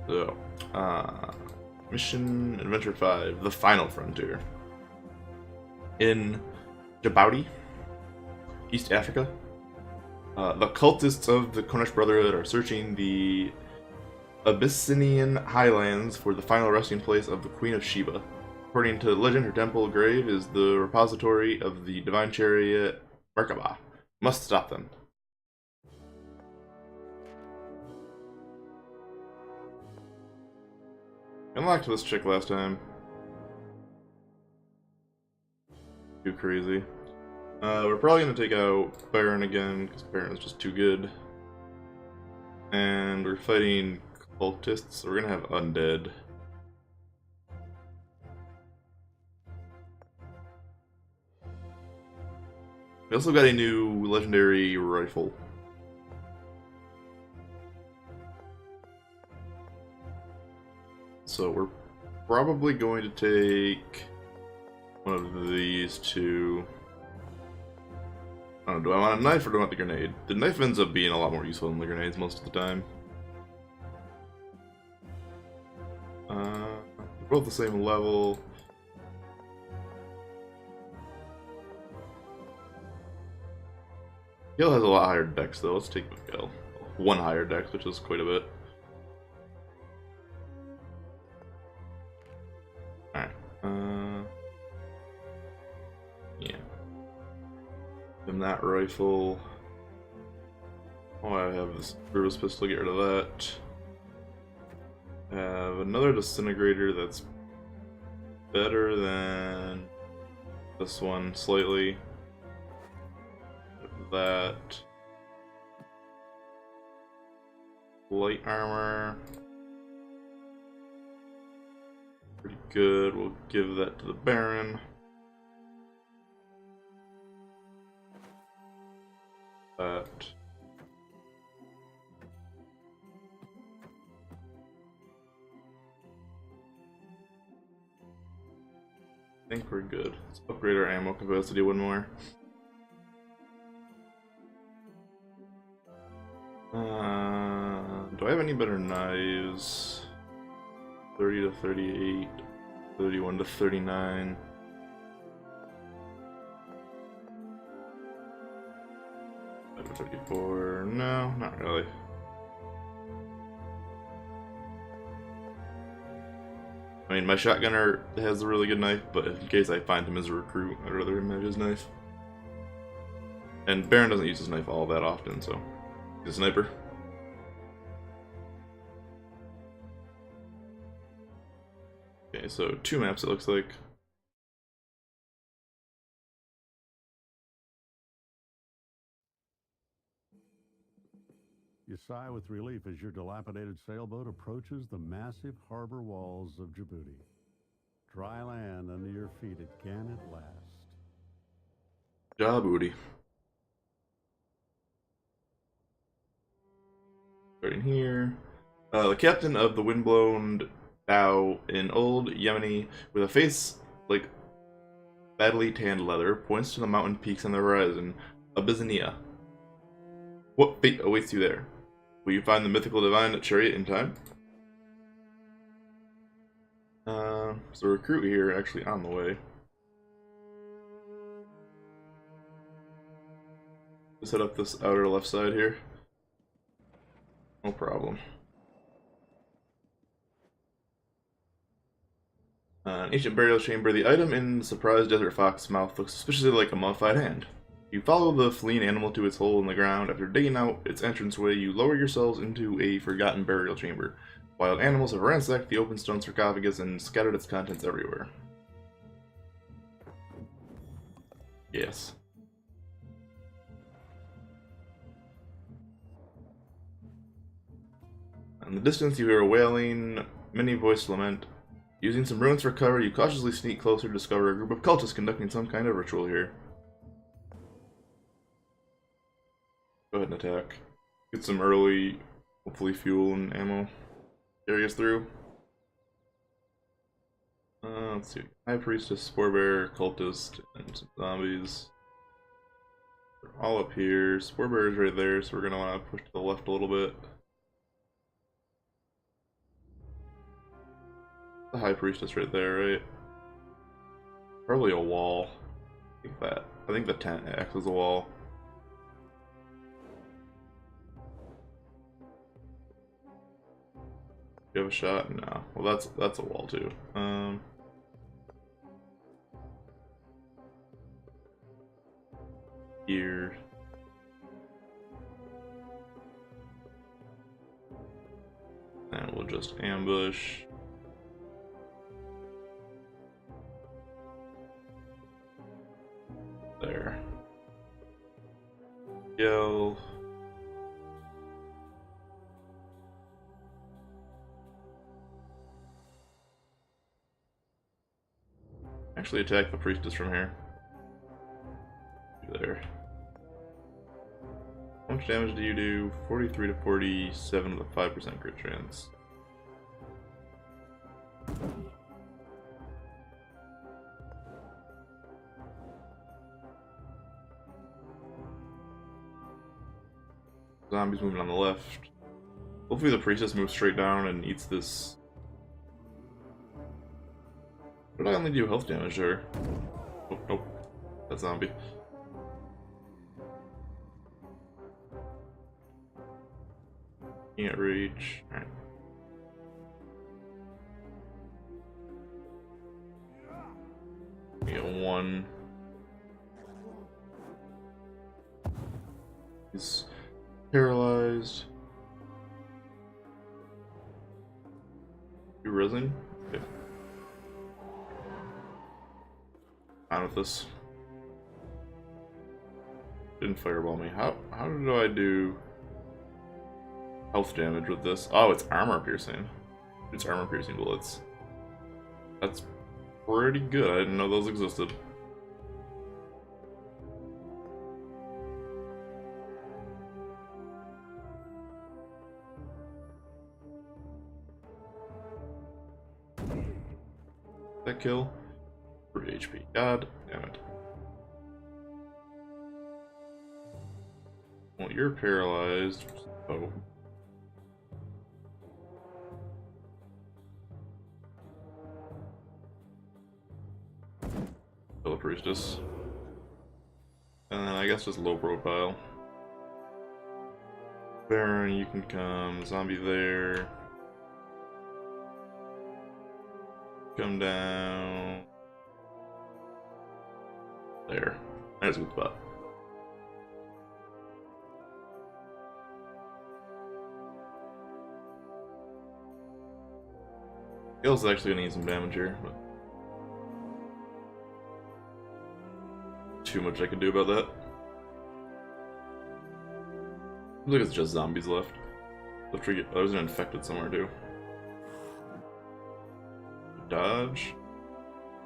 So, Mission Adventure 5, The Final Frontier. In Djibouti, East Africa, the cultists of the Konesh Brotherhood are searching the Abyssinian highlands for the final resting place of the Queen of Sheba. According to legend, her temple grave is the repository of the divine chariot Merkabah. Must stop them. Unlocked this chick last time. Too crazy. We're probably gonna take out Baron again, because Baron is just too good. And we're fighting cultists, so we're gonna have undead. We also got a new legendary rifle. So we're probably going to take one of these two. I don't know, do I want a knife or do I want the grenade? The knife ends up being a lot more useful than the grenades most of the time. They're both the same level. Gil has a lot higher dex though, let's take Gil. One higher dex, which is quite a bit. Alright, yeah. Give him that rifle. Oh, I have this Brutus pistol, get rid of that. I have another disintegrator that's better than this one slightly. That. Light armor. Pretty good. We'll give that to the Baron. That. I think we're good. Let's upgrade our ammo capacity one more. Do I have any better knives? 30 to 38, 31 to 39. Over 34. No, not really. I mean, my shotgunner has a really good knife, but in case I find him as a recruit, I'd rather him have his knife. And Baron doesn't use his knife all that often, so he's a sniper. Okay, so 2 maps it looks like. You sigh with relief as your dilapidated sailboat approaches the massive harbor walls of Djibouti. Dry land under your feet, it can at last. Djibouti. Starting here. The captain of the windblown dhow in old Yemeni, with a face like badly tanned leather, points to the mountain peaks on the horizon. Abyssinia. What fate awaits you there? Will you find the mythical divine chariot in time? So recruit here actually on the way. Just head up this outer left side here. No problem. An ancient burial chamber. The item in the surprised desert fox mouth looks suspiciously like a mummified hand. You follow the fleeing animal to its hole in the ground. After digging out its entranceway, you lower yourselves into a forgotten burial chamber. Wild animals have ransacked the open stone sarcophagus and scattered its contents everywhere. Yes. In the distance, you hear a wailing, many-voiced lament. Using some ruins for cover, you cautiously sneak closer to discover a group of cultists conducting some kind of ritual here. Go ahead and attack. Get some early, hopefully fuel and ammo. Carry us through. Let's see. High Priestess, Spore Bear, Cultist, and some zombies. They're all up here. Spore Bear is right there, so we're gonna want to push to the left a little bit. the High Priestess right there, right? Probably a wall. I think the tent acts as a wall. You have a shot? No. Well, that's a wall too. Here. And we'll just ambush. There. Yell. Actually attack the priestess from here. There. How much damage do you do? 43 to 47 with a 5% crit chance. Zombies moving on the left. Hopefully the priestess moves straight down and eats this. What did I only do health damage there? Oh, nope. That zombie. Can't reach. Alright. We get one. He's paralyzed. You risen? Okay. Fine with this. Didn't fireball me. How do I do health damage with this? Oh, it's armor piercing. It's armor piercing bullets. That's pretty good. I didn't know those existed. That kill? 3 HP. God damn it. Well, you're paralyzed. Oh. Kill the priestess. And then I guess just low profile. Baron, you can come. Zombie there. Come down. There. There's a good spot. Gil's actually gonna need some damage here, but too much I can do about that. Looks like it's just zombies left. There's an infected somewhere too. Dodge.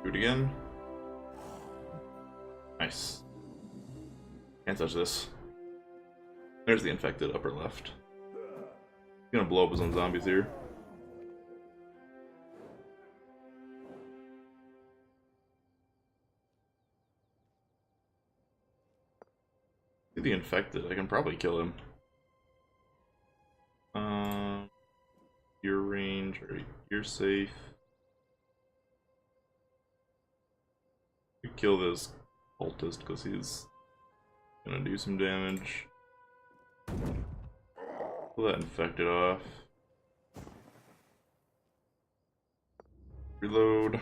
Do it again. Nice. Can't touch this. There's the infected upper left. He's gonna blow up his own zombies here. See the infected, I can probably kill him. Your range, or you're safe. You kill this cultist because he's gonna do some damage. Pull that infected off. Reload.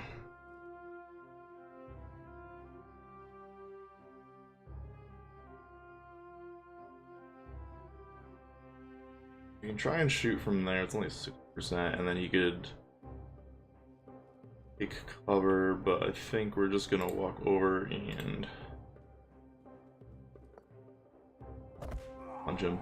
You can try and shoot from there, it's only 6%, and then you could take cover, but I think we're just gonna walk over and punch him.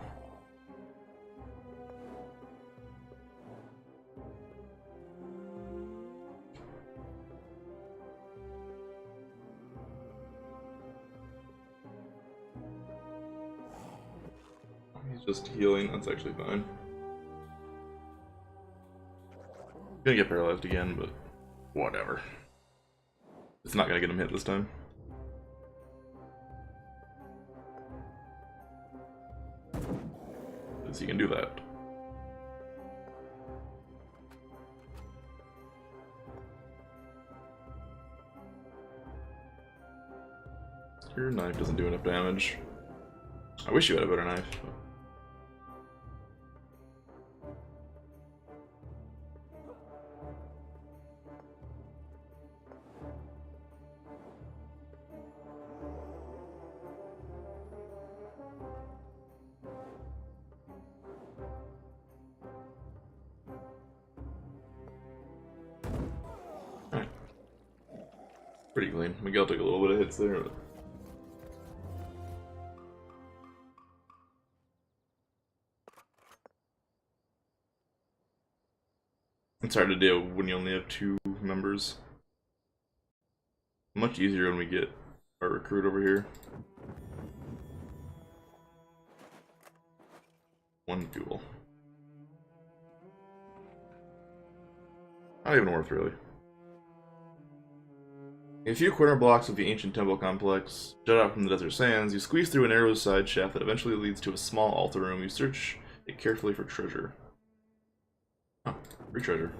He's just healing, that's actually fine. Gonna get paralyzed again, but whatever. It's not gonna get him hit this time. Because he can do that. Your knife doesn't do enough damage. I wish you had a better knife. Alright. Pretty clean. Miguel took a little bit of hits there, but... It's hard to deal when you only have 2 members. Much easier when we get our recruit over here. 1 duel. Not even worth, really. A few corner blocks of the ancient temple complex jut out from the desert sands. You squeeze through a narrow side shaft that eventually leads to a small altar room. You search it carefully for treasure. Oh, free treasure.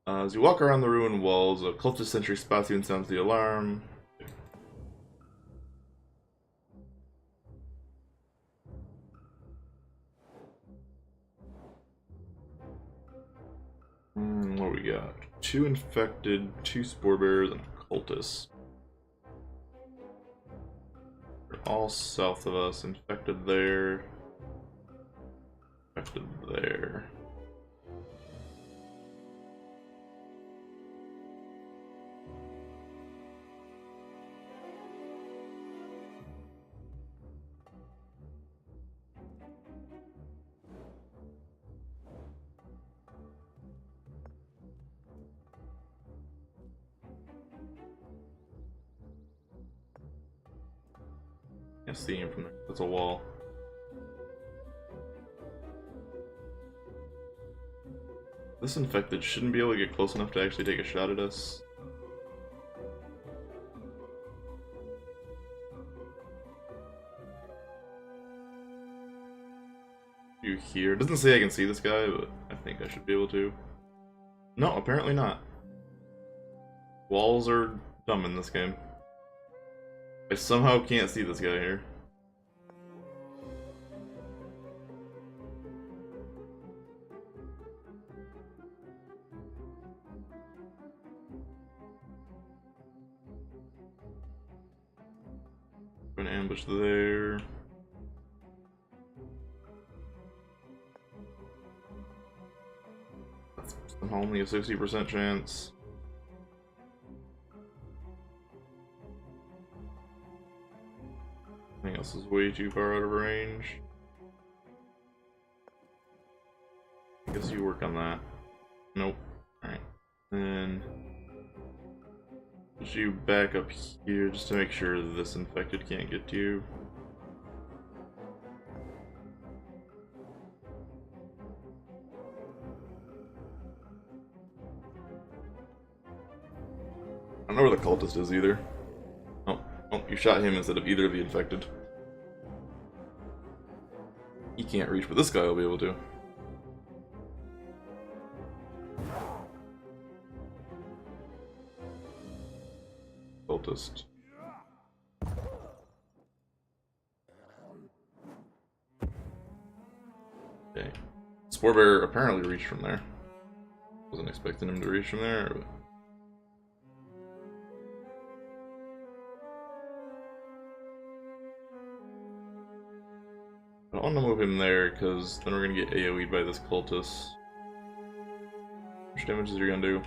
As you walk around the ruined walls, a cultist sentry spots you and sounds the alarm. What do we got? 2 infected, 2 spore bearers, and a cultist. They're all south of us. Infected there. Infected there. Can't see him from there. That's a wall. This infected shouldn't be able to get close enough to actually take a shot at us. You here? It doesn't say I can see this guy, but I think I should be able to. No, apparently not. Walls are dumb in this game. I somehow can't see this guy here. An ambush there. That's only a 60% chance. Everything else is way too far out of range. I guess you work on that. Nope. Alright. Then put you back up here just to make sure that this infected can't get to you. I don't know where the cultist is either. Oh, you shot him instead of either of the infected. He can't reach, but this guy will be able to. Cultist. Okay. Spore Bearer apparently reached from there. Wasn't expecting him to reach from there, but... I don't want to move him there, because then we're going to get AoE'd by this cultist. How much damage is he going to do?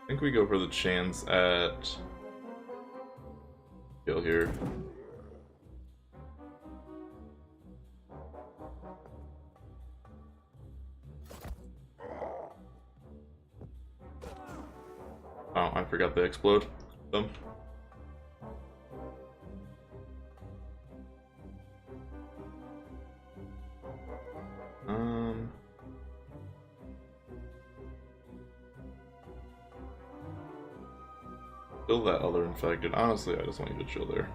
I think we go for the chance at... kill here. Oh, I forgot they explode. Them. Kill that other infected. Honestly, I just want you to chill there.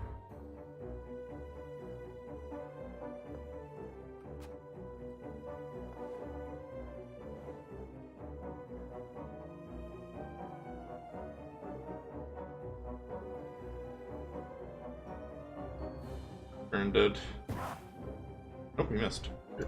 Turn dead. Oh, we missed. Good.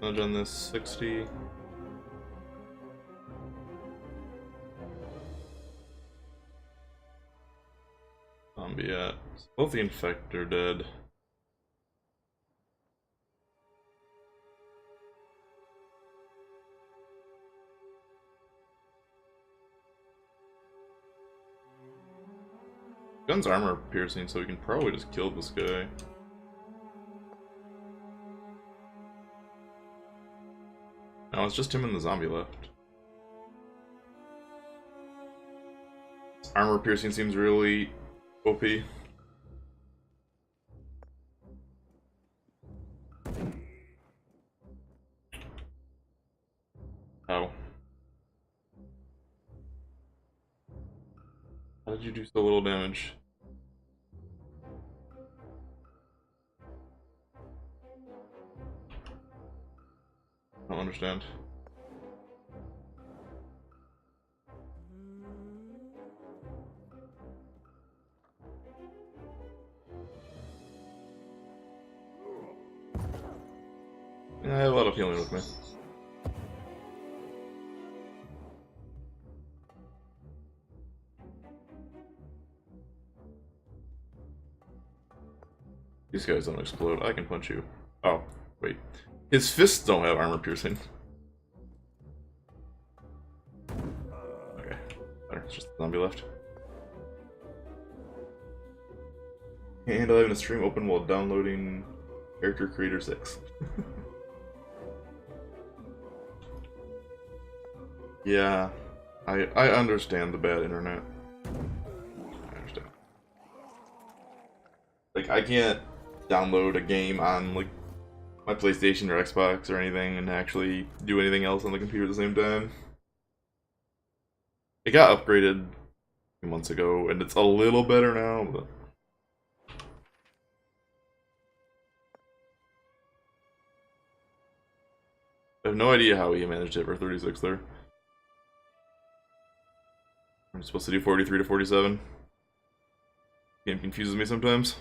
Nudge on this 60. Zombie at. Both the infect are dead. Gun's armor piercing, so we can probably just kill this guy. No, it's just him and the zombie left. Armor piercing seems really OP. Oh. How did you do so little damage? I don't understand. I have a lot of healing with me. These guys don't explode. I can punch you. Oh, wait. His fists don't have armor piercing. Okay. Better. It's just the zombie left. Can't handle having a stream open while downloading Character Creator 6. Yeah. I understand the bad internet. I understand. Like, I can't download a game on, like, my PlayStation or Xbox or anything and actually do anything else on the computer at the same time. It got upgraded a few months ago, and it's a little better now, but... I have no idea how he managed it for 36 there. I'm supposed to do 43 to 47. Game confuses me sometimes.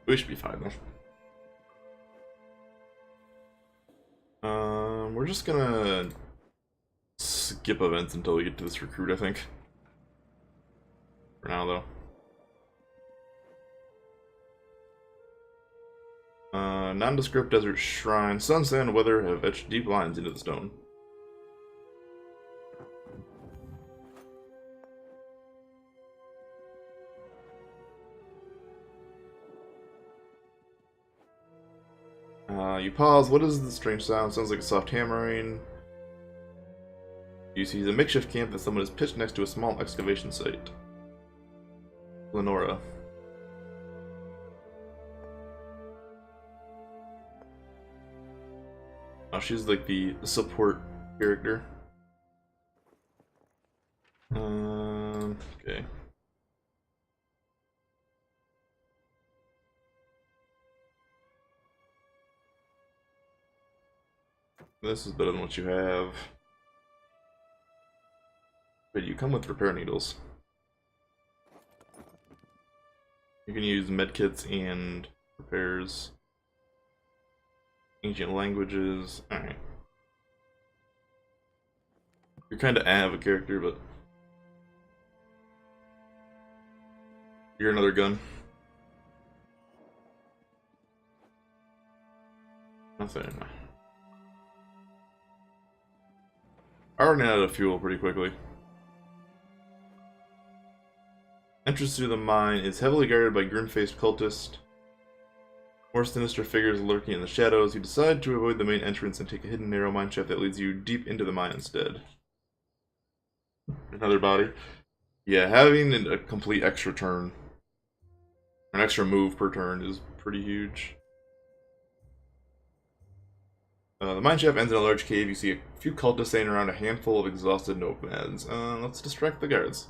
We should be fine though. We're just gonna skip events until we get to this recruit, I think. For now, though. Nondescript desert shrine. Sun, sand, and weather have etched deep lines into the stone. You pause. What is the strange sound? Sounds like a soft hammering. You see the makeshift camp that someone has pitched next to a small excavation site. Lenora. Oh, she's like the support character. Okay. This is better than what you have. But you come with repair needles. You can use medkits and repairs. Ancient languages. Alright. You're kind of av a character, but you're another gun. Nothing. I ran out of fuel pretty quickly. Entrance to the mine is heavily guarded by grim-faced cultists. More sinister figures lurking in the shadows. You decide to avoid the main entrance and take a hidden narrow mine shaft that leads you deep into the mine instead. Another body. Yeah, having a complete extra turn, an extra move per turn is pretty huge. The mine shaft ends in a large cave. You see a few cultists standing around a handful of exhausted nomads. Let's distract the guards.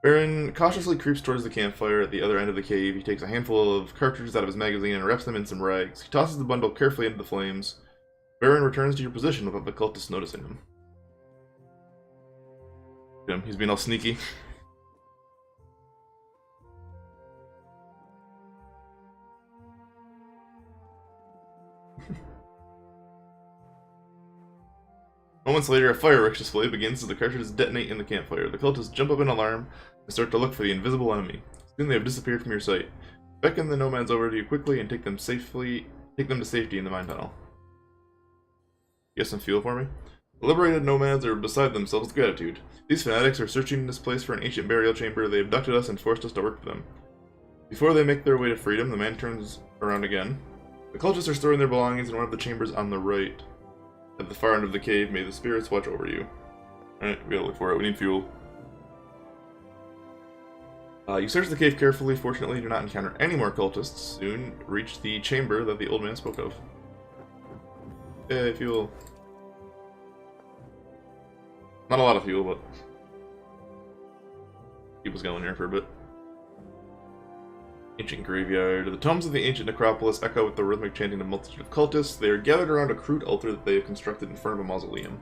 Baron cautiously creeps towards the campfire at the other end of the cave. He takes a handful of cartridges out of his magazine and wraps them in some rags. He tosses the bundle carefully into the flames. Baron returns to your position without the cultists noticing him. He's being all sneaky. Moments later, a fireworks display begins as the cartridges detonate in the campfire. The cultists jump up in alarm and start to look for the invisible enemy. Soon they have disappeared from your sight. Beckon the nomads over to you quickly and take them to safety in the mine tunnel. You got some fuel for me? The liberated nomads are beside themselves with gratitude. These fanatics are searching this place for an ancient burial chamber. They abducted us and forced us to work for them. Before they make their way to freedom, the man turns around again. The cultists are storing their belongings in one of the chambers on the right. At the far end of the cave, may the spirits watch over you. Alright, we gotta look for it. We need fuel. You search the cave carefully. Fortunately, you do not encounter any more cultists. Soon reach the chamber that the old man spoke of. Yay, fuel. Not a lot of fuel, but keep us going here for a bit. Ancient graveyard. The tombs of the ancient necropolis echo with the rhythmic chanting of a multitude of cultists. They are gathered around a crude altar that they have constructed in front of a mausoleum.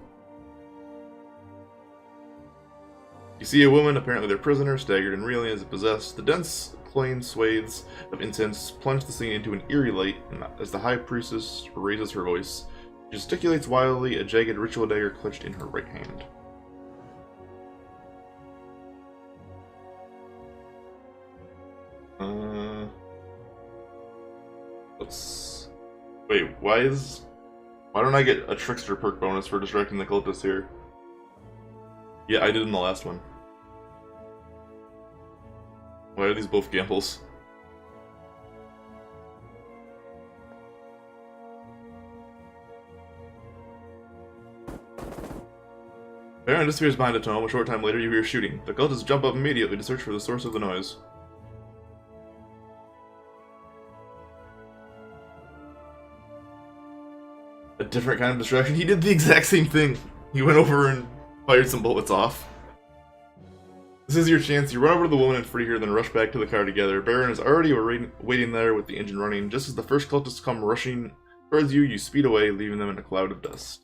You see a woman, apparently their prisoner, staggered and reeling as if possessed. The dense, clean swathes of incense plunge the scene into an eerie light, and as the high priestess raises her voice, she gesticulates wildly, a jagged ritual dagger clutched in her right hand. Wait, why don't I get a trickster perk bonus for distracting the cultists here? Yeah, I did in the last one. Why are these both gambles? Baron disappears behind a tomb. A short time later, you hear shooting. The cultists jump up immediately to search for the source of the noise. A different kind of distraction. He did the exact same thing. He went over and fired some bullets off. This is your chance. You run over to the woman and free her, then rush back to the car together. Baron is already waiting there with the engine running. Just as the first cultists come rushing towards you, you speed away, leaving them in a cloud of dust.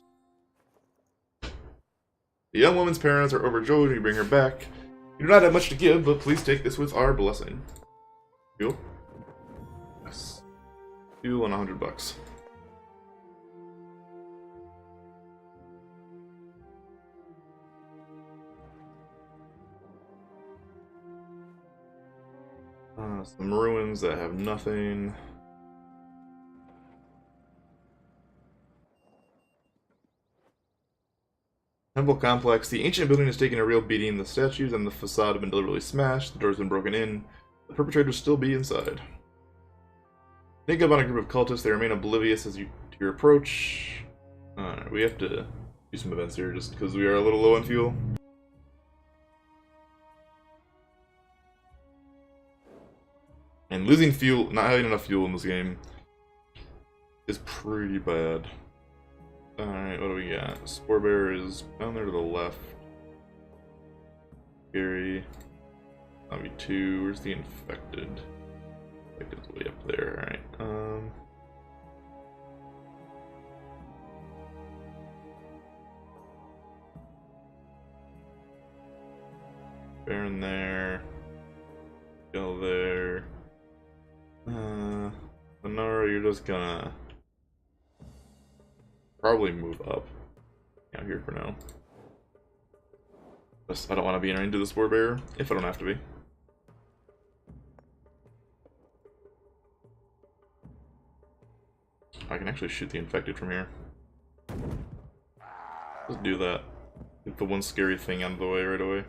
The young woman's parents are overjoyed when you bring her back. You do not have much to give, but please take this with our blessing. Fuel? Yes. Fuel and $100. Some ruins that have nothing. Temple complex. The ancient building has taken a real beating. The statues and the facade have been deliberately smashed. The doors have been broken in. The perpetrators still be inside. Sneak up on a group of cultists. They remain oblivious as to your approach. We have to do some events here just because we are a little low on fuel. And losing fuel, not having enough fuel in this game, is pretty bad. Alright, what do we got? Spore Bear is down there to the left. Gary. Zombie 2. Where's the infected? Infected's way up there, alright. Baron there. Go there. Sonara, you're just gonna probably move up out here for now. I don't want to be into the Spore Bearer if I don't have to be. I can actually shoot the infected from here. Let's do that. Get the one scary thing out of the way right away.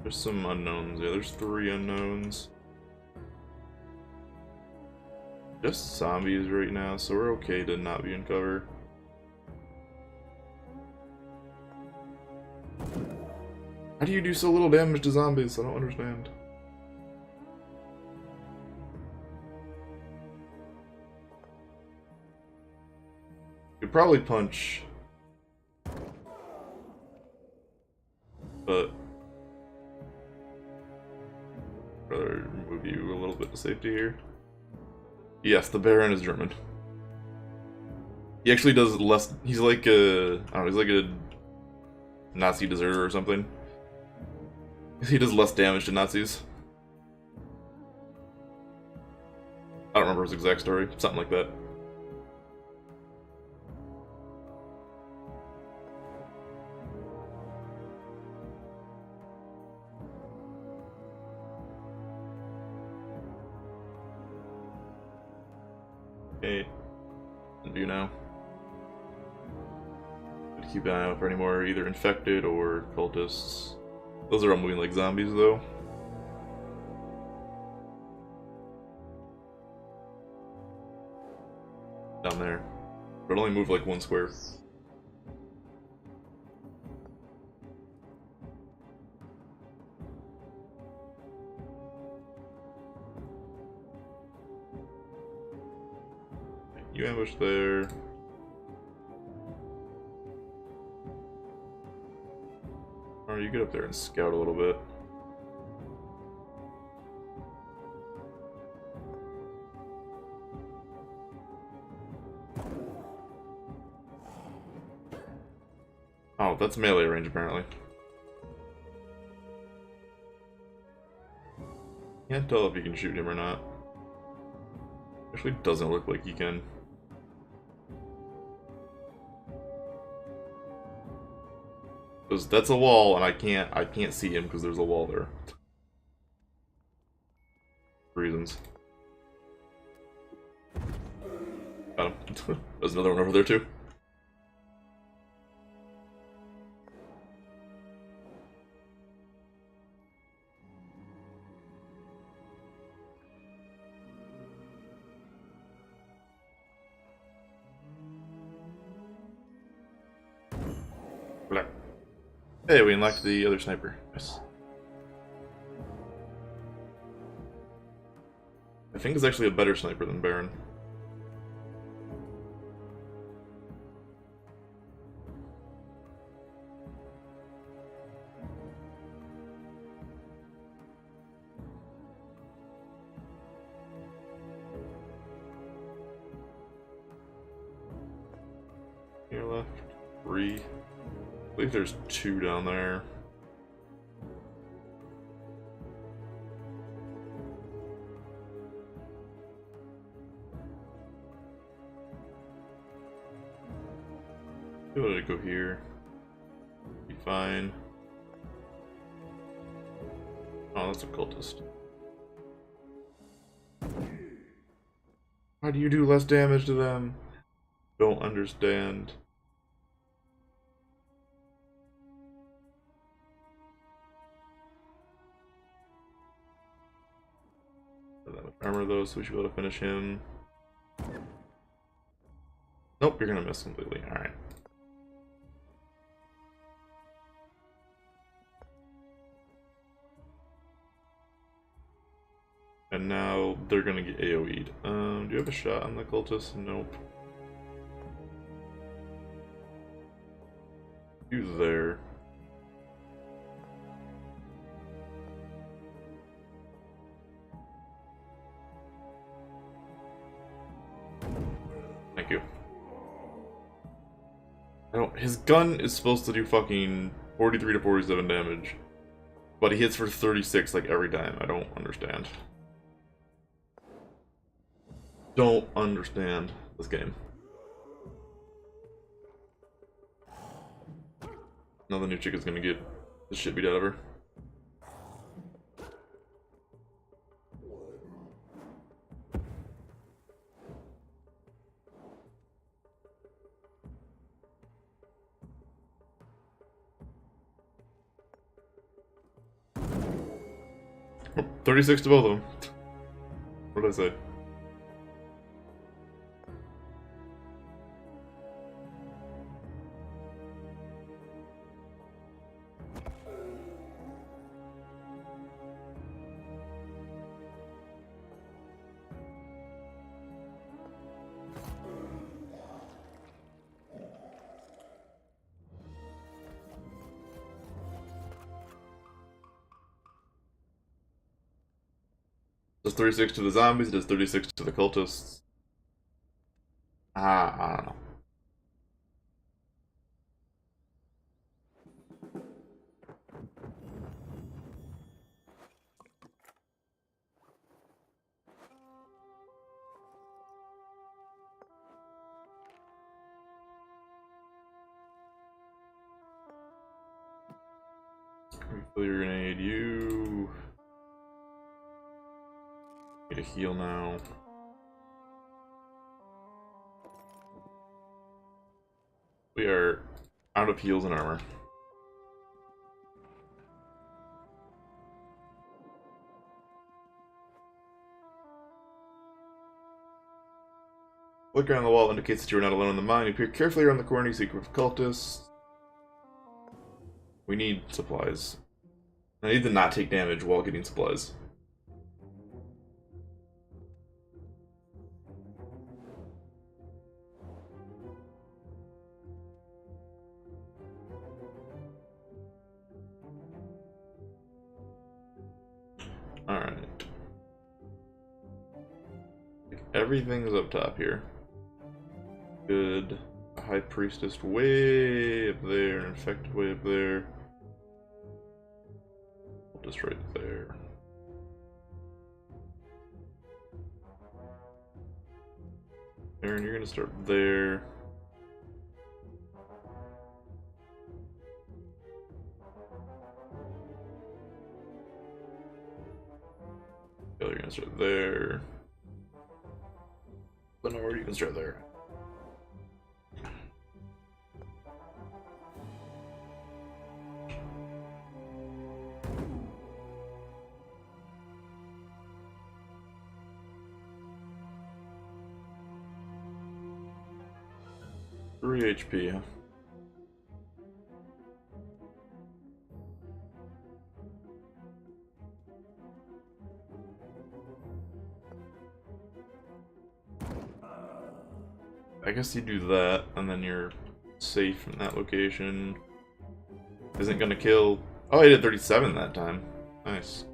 There's some unknowns. Yeah, there's 3 unknowns. Just zombies right now, so we're okay to not be in cover. How do you do so little damage to zombies? I don't understand. Could probably punch, but rather move you a little bit to safety here. Yes, the Baron is German. He actually does less. He's like a, I don't know. He's like a Nazi deserter or something. He does less damage to Nazis. I don't remember his exact story. Something like that. Okay. What do you now? Gotta keep an eye out for any more either infected or cultists. Those are all moving like zombies, though. Down there. But only move like 1 square. You ambush there. Or you get up there and scout a little bit. Oh, that's melee range apparently. Can't tell if you can shoot him or not. Actually, doesn't look like you can. Because that's a wall, and I can't see him because there's a wall there. Reasons. Got him. There's another one over there too. Black. Hey, we unlocked the other sniper. Nice. I think it's actually a better sniper than Baron. Here left 3. I believe there's 2 down there. Able to go here. Be fine. Oh, that's a cultist. Why do you do less damage to them? Don't understand. Not that much armor though, so we should be able to finish him. Nope, you're gonna miss completely. Alright. And now they're gonna get AoE'd. Do you have a shot on the cultist? Nope. You there. Thank you. I don't. His gun is supposed to do fucking 43 to 47 damage, but he hits for 36 like every time. I don't understand. Don't understand this game. Now the new chick is gonna get the shit beat out of her. Oh, 36 to both of them. What did I say? Does 36 to the zombies, does 36 to the cultists. I don't know. Refill your grenade, you get a heal now. We are out of heals and armor. Flicker on the wall indicates that you are not alone in the mine. You peer carefully around the corner, you seek with cultists. We need supplies. I need to not take damage while getting supplies. Alright. Everything's up top here. Good. A high priestess way up there, an infected way up there. Just right there. Aaron, you're gonna start there. You're gonna start there. Lenore, you can start there. HP, huh? I guess you do that, and then you're safe from that location. Isn't gonna kill. Oh, I did 37 that time. Nice.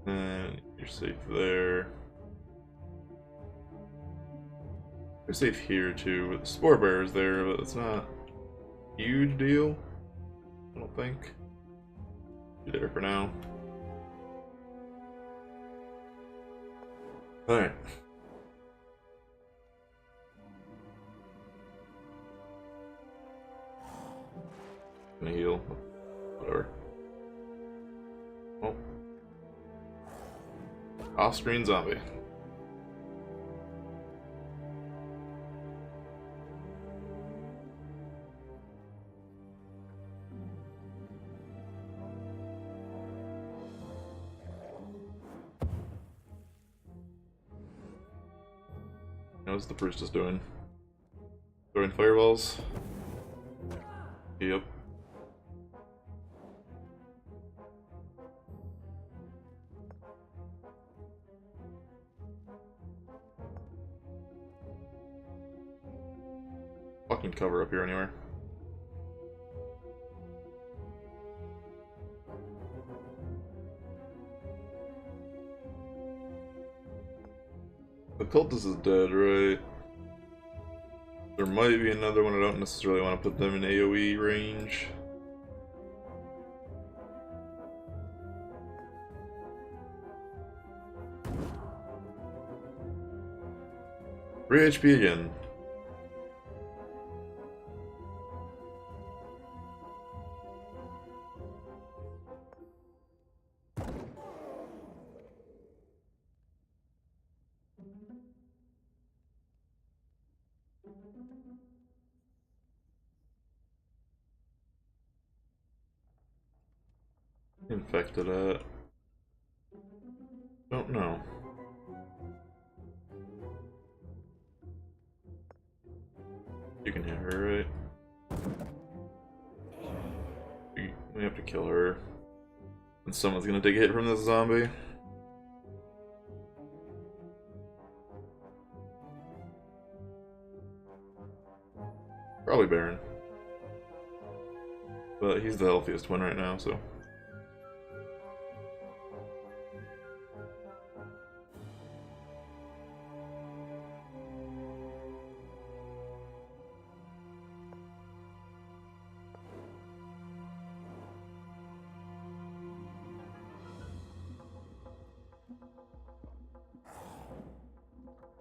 And you're safe there. You're safe here too, but the Spore Bearer's there, but it's not a huge deal. I don't think. Be there for now. Alright. Gonna heal. Whatever. Oh. Off-screen zombie. What's the priestess doing? Throwing fireballs? Yep. Fucking cover up here anywhere. The cultist is dead, right? There might be another one. I don't necessarily want to put them in AoE range. 3 HP again. Infected at? Don't know. You can hit her, right? We have to kill her. And someone's gonna take a hit from this zombie. Probably Baron. But he's the healthiest one right now, so.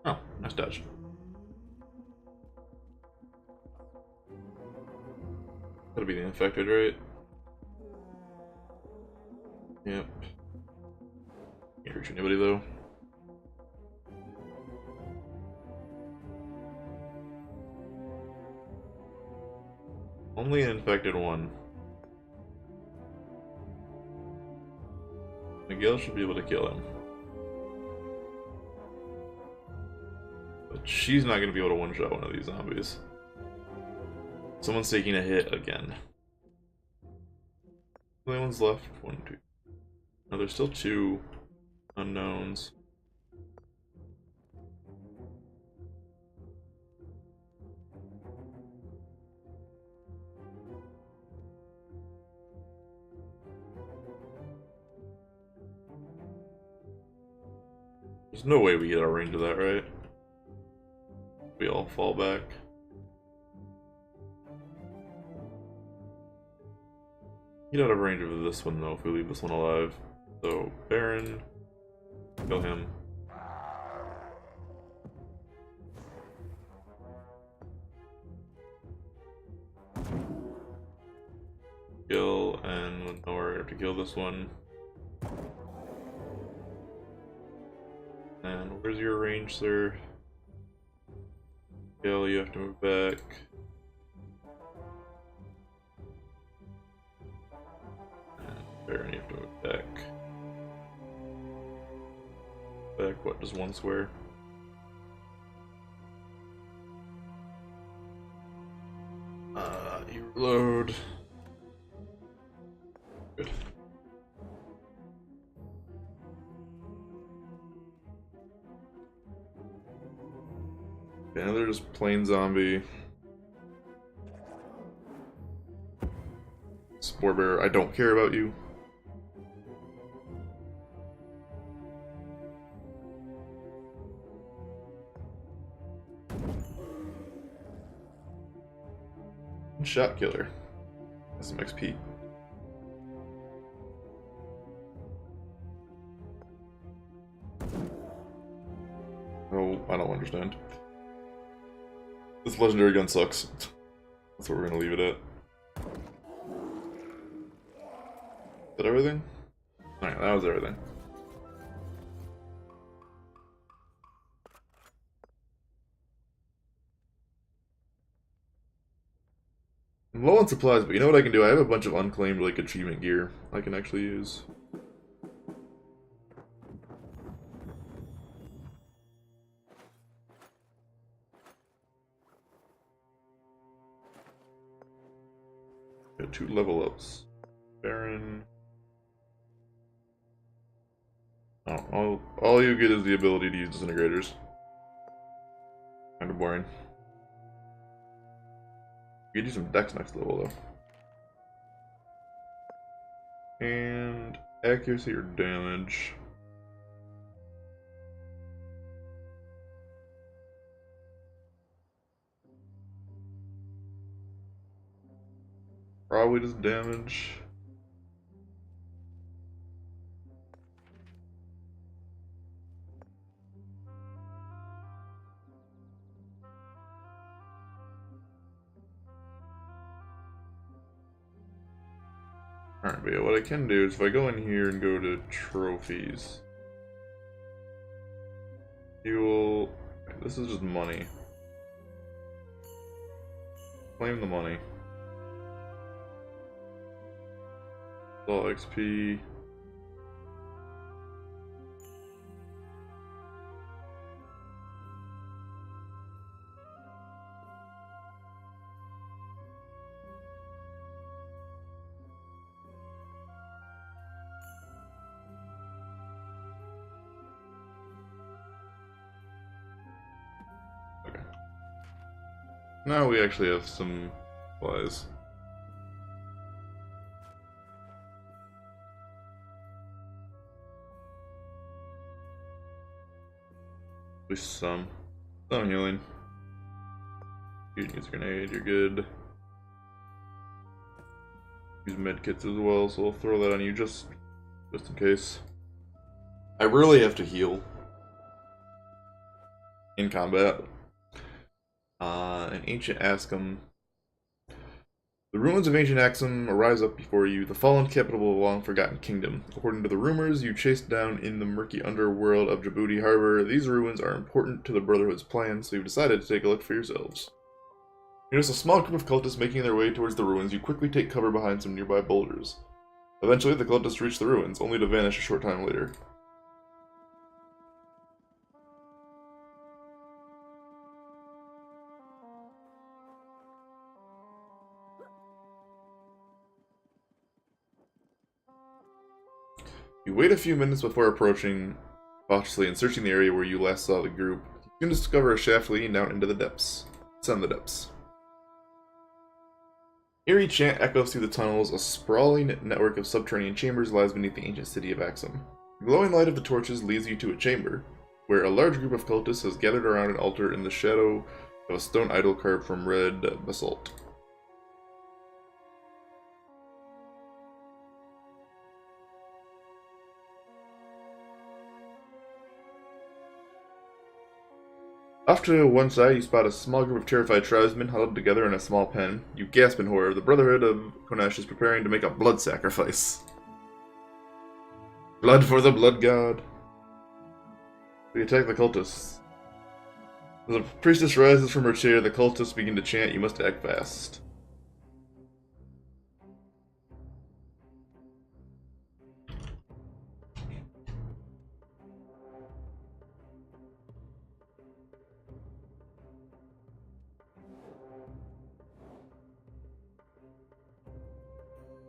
Oh, nice dodge. That'll be the infected, right? Yep. Can't reach anybody though. Only an infected one. Miguel should be able to kill him. But she's not going to be able to one-shot one of these zombies. Someone's taking a hit again. The only one's left. 1, 2. No, there's still 2 unknowns. There's no way we get our range of that, right? We all fall back. Get out of range of this one though if we leave this one alive. So, Baron, kill him. Kill, and Lenore have to kill this one. And where's your range, sir? Kill, you have to move back. Baron, you have to move back. Back, what, does 1 square? You reload. Good. Okay, another just plain zombie. Spore Bearer, I don't care about you. Shot killer. That's some XP. Oh, I don't understand. This legendary gun sucks. That's what we're gonna leave it at. Is that everything? Alright, that was everything. I'm low on supplies, but you know what I can do? I have a bunch of unclaimed, like, achievement gear I can actually use. Got 2 level ups. Baron. Oh, all you get is the ability to use disintegrators. Kinda boring. You can do some dex next level though. And accuracy or damage. Probably just damage. Alright, but yeah, what I can do is if I go in here and go to trophies, you will. This is just money. Claim the money. All XP. Okay. Now we actually have some supplies. At least some. Some healing. You can use a grenade, you're good. Use medkits as well, so I'll throw that on you just in case. I really have to heal in combat. An ancient Ascom. The ruins of ancient Axum arise up before you, the fallen capital of a long-forgotten kingdom. According to the rumors you chased down in the murky underworld of Djibouti Harbor, these ruins are important to the Brotherhood's plans, so you've decided to take a look for yourselves. You notice a small group of cultists making their way towards the ruins. You quickly take cover behind some nearby boulders. Eventually, the cultists reach the ruins, only to vanish a short time later. You wait a few minutes before approaching cautiously and searching the area where you last saw the group. You can discover a shaft leading down into the depths. It's on the depths. Eerie chant echoes through the tunnels. A sprawling network of subterranean chambers lies beneath the ancient city of Axum. The glowing light of the torches leads you to a chamber, where a large group of cultists has gathered around an altar in the shadow of a stone idol carved from red basalt. Off to one side, you spot a small group of terrified tribesmen huddled together in a small pen. You gasp in horror. The Brotherhood of Konesh is preparing to make a blood sacrifice. Blood for the blood god. We attack the cultists. As the priestess rises from her chair, the cultists begin to chant, "You must act fast."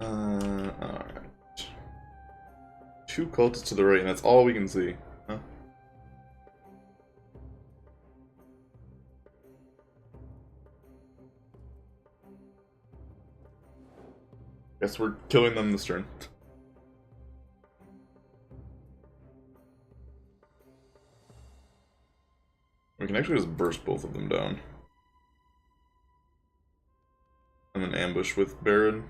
Alright. 2 cultists to the right, and that's all we can see. Huh? Guess we're killing them this turn. We can actually just burst both of them down. And then ambush with Baron.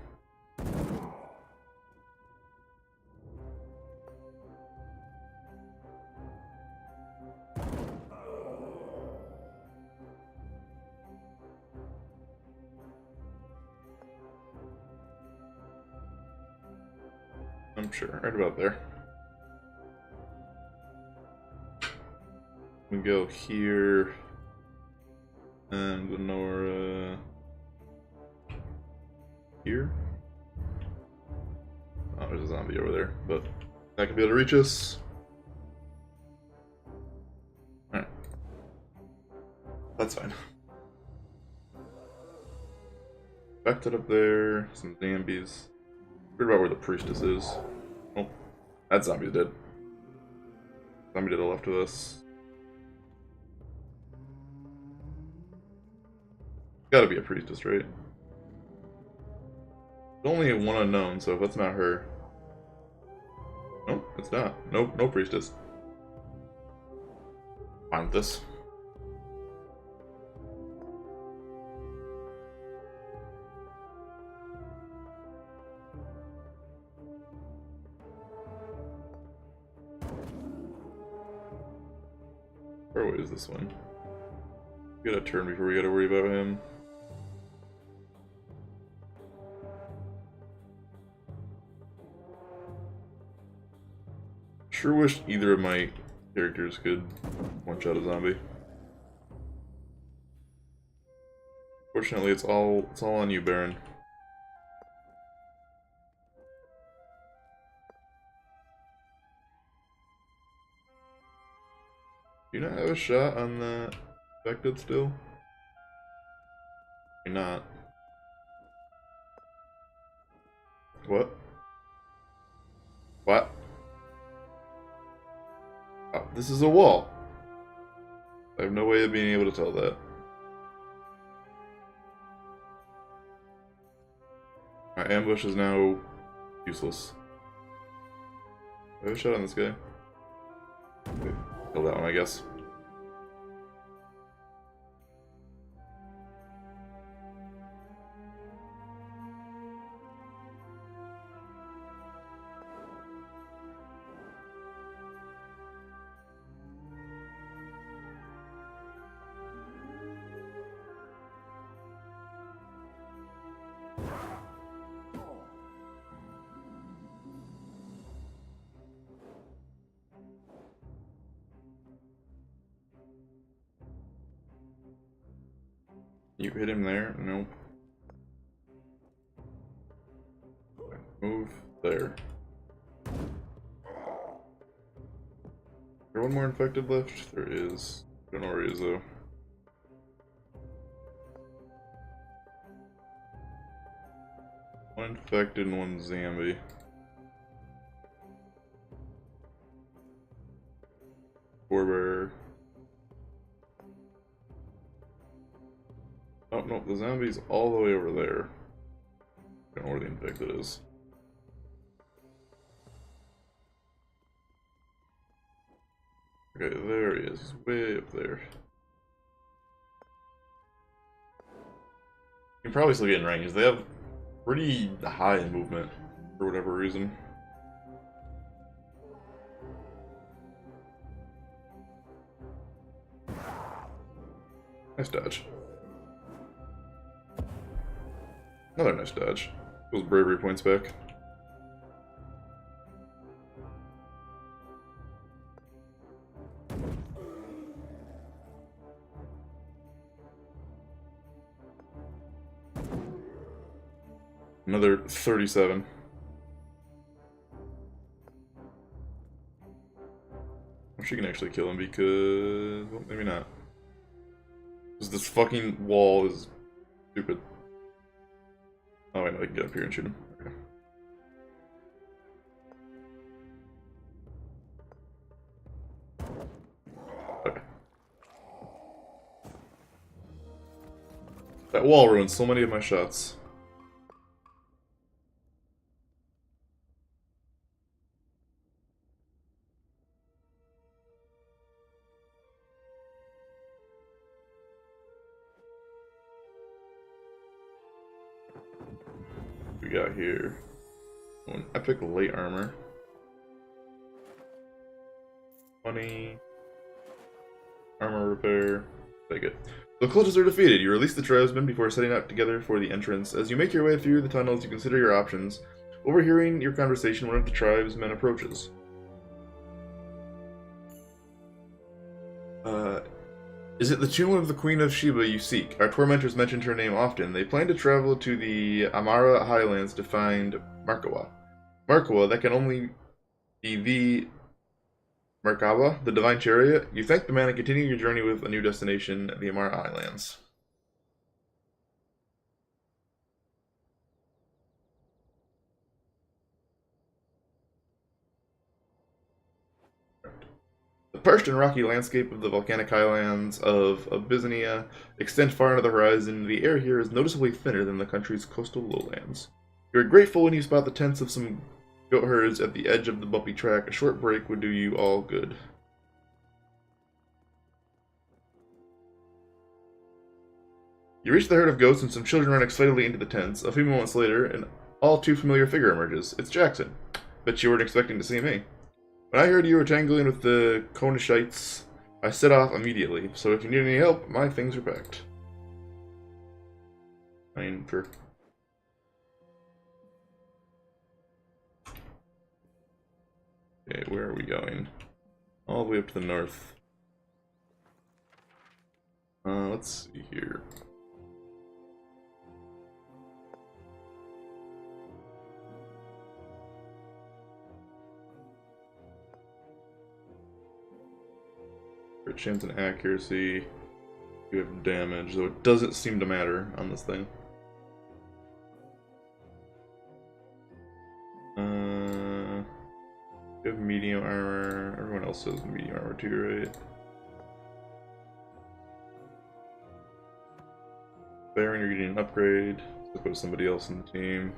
I'm sure, right about there. We go here, and Lenora here. Oh, there's a zombie over there, but not gonna be able to reach us. Alright. That's fine. Backed it up there, some zombies. Weird about where the priestess is. Oh, that zombie's dead. Zombie to the left of us. Gotta be a priestess, right? There's only one unknown, so if that's not her. Nope, it's not. Nope, no priestess. Fine with this. Where away is this one? We got a turn before we gotta worry about him. Sure wish either of my characters could one-shot a zombie. Fortunately, it's all on you, Baron. Do you not have a shot on that infected still? You're not. What? What? Oh, this is a wall. I have no way of being able to tell that. My ambush is now useless. Do I have a shot on this guy? Okay, kill that one, I guess. You hit him there? Nope. Move there. Is there one more infected left? There is. I don't know where he is though. One infected and one zombie. Forebear. Oh no, the zombie's all the way over there. I don't know where the infected is. Okay, there he is. He's way up there. You can probably still get in range. They have pretty high movement for whatever reason. Nice dodge. Another nice dodge. Those bravery points back. Another 37. She can actually kill him because... well, maybe not. Because this fucking wall is stupid. Oh wait, no, I can get up here and shoot him. Okay. Okay. That wall ruined so many of my shots. We got here an epic light armor, 20 armor repair. Take it. The cultists are defeated. You release the tribesmen before setting out together for the entrance. As you make your way through the tunnels, you consider your options. Overhearing your conversation, one of the tribesmen approaches. Is it the tomb of the Queen of Sheba you seek? Our tormentors mentioned her name often. They plan to travel to the Amara Highlands to find Markawa. Markawa, that can only be the Merkaba, the divine chariot. You thank the man and continue your journey with a new destination, the Amara Highlands. The parched and rocky landscape of the volcanic highlands of Abyssinia extend far into the horizon. The air here is noticeably thinner than the country's coastal lowlands. You are grateful when you spot the tents of some goat herds at the edge of the bumpy track. A short break would do you all good. You reach the herd of goats and some children run excitedly into the tents. A few moments later, an all too familiar figure emerges. It's Jackson. Bet you weren't expecting to see me. When I heard you were tangling with the Konishites, I set off immediately, so if you need any help, my things are packed. I mean, for... Okay, where are we going? All the way up to the north. Let's see here. have chance and accuracy. You have damage, though it doesn't seem to matter on this thing. You have medium armor. Everyone else has medium armor too, right? Baron, you're getting an upgrade. Let's put somebody else in the team.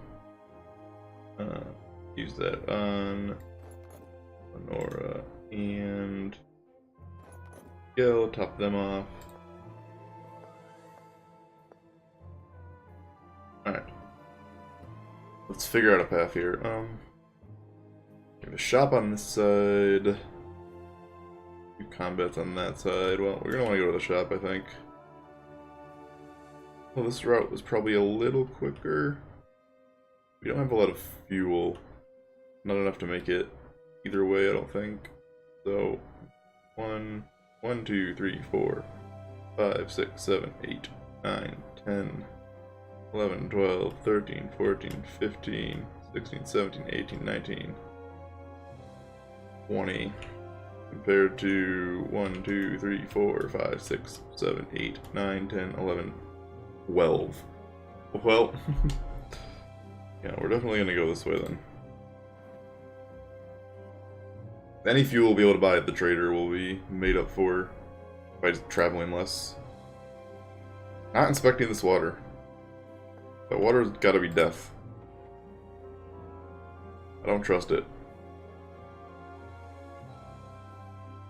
Use that on Lenora and Gil, top them off. Alright. Let's figure out a path here. Give a shop on this side. Do combats on that side. Well, we're gonna want to go to the shop, I think. Well, this route was probably a little quicker. We don't have a lot of fuel. Not enough to make it either way, I don't think. So, 1, 2, 3, 4, 5, 6, 7, 8, 9, 10, 11, 12, 13, 14, 15, 16, 17, 18, 19, 20. Compared to 1, 2, 3, 4, 5, 6, 7, 8, 9, 10, 11, 12. Well, yeah, we're definitely gonna go this way then. Any fuel we'll be able to buy at the trader will be made up for by just traveling less. Not inspecting this water. That water's gotta be death. I don't trust it.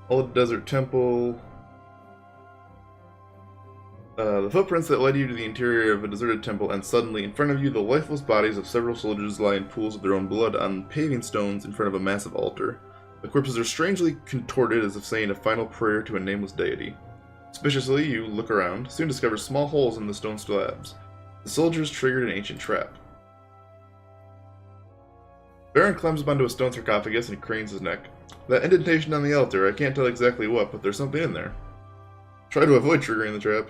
Old Desert Temple. The footprints that led you to the interior of a deserted temple, and suddenly, in front of you, the lifeless bodies of several soldiers lie in pools of their own blood on paving stones in front of a massive altar. The corpses are strangely contorted as if saying a final prayer to a nameless deity. Suspiciously, you look around, soon discover small holes in the stone slabs. The soldiers triggered an ancient trap. Baron climbs up onto a stone sarcophagus and cranes his neck. That indentation on the altar, I can't tell exactly what, but there's something in there. Try to avoid triggering the trap,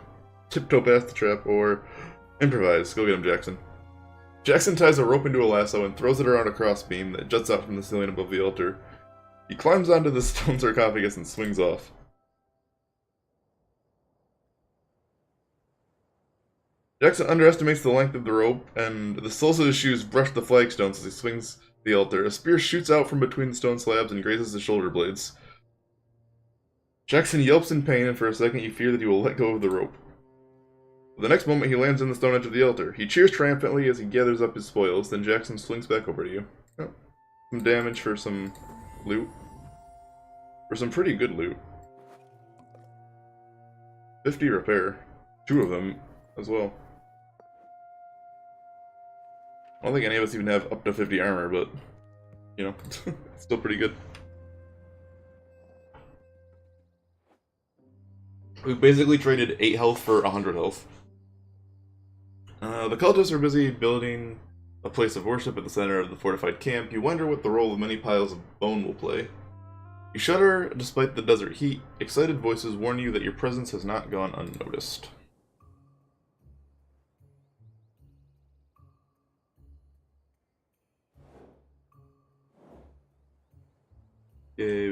tiptoe past the trap, or improvise. Go get him, Jackson. Jackson ties a rope into a lasso and throws it around a crossbeam that juts out from the ceiling above the altar. He climbs onto the stone sarcophagus and swings off. Jackson underestimates the length of the rope, and the soles of his shoes brush the flagstones as he swings the altar. A spear shoots out from between the stone slabs and grazes his shoulder blades. Jackson yelps in pain, and for a second you fear that he will let go of the rope. The next moment he lands on the stone edge of the altar. He cheers triumphantly as he gathers up his spoils, then Jackson swings back over to you. Oh, some damage for some loot. For some pretty good loot. 50 repair. 2 of them as well. I don't think any of us even have up to 50 armor, but, you know, it's still pretty good. We basically traded 8 health for 100 health. The cultists are busy building a place of worship at the center of the fortified camp. You wonder what the role of many piles of bone will play. You shudder despite the desert heat. Excited voices warn you that your presence has not gone unnoticed. Okay,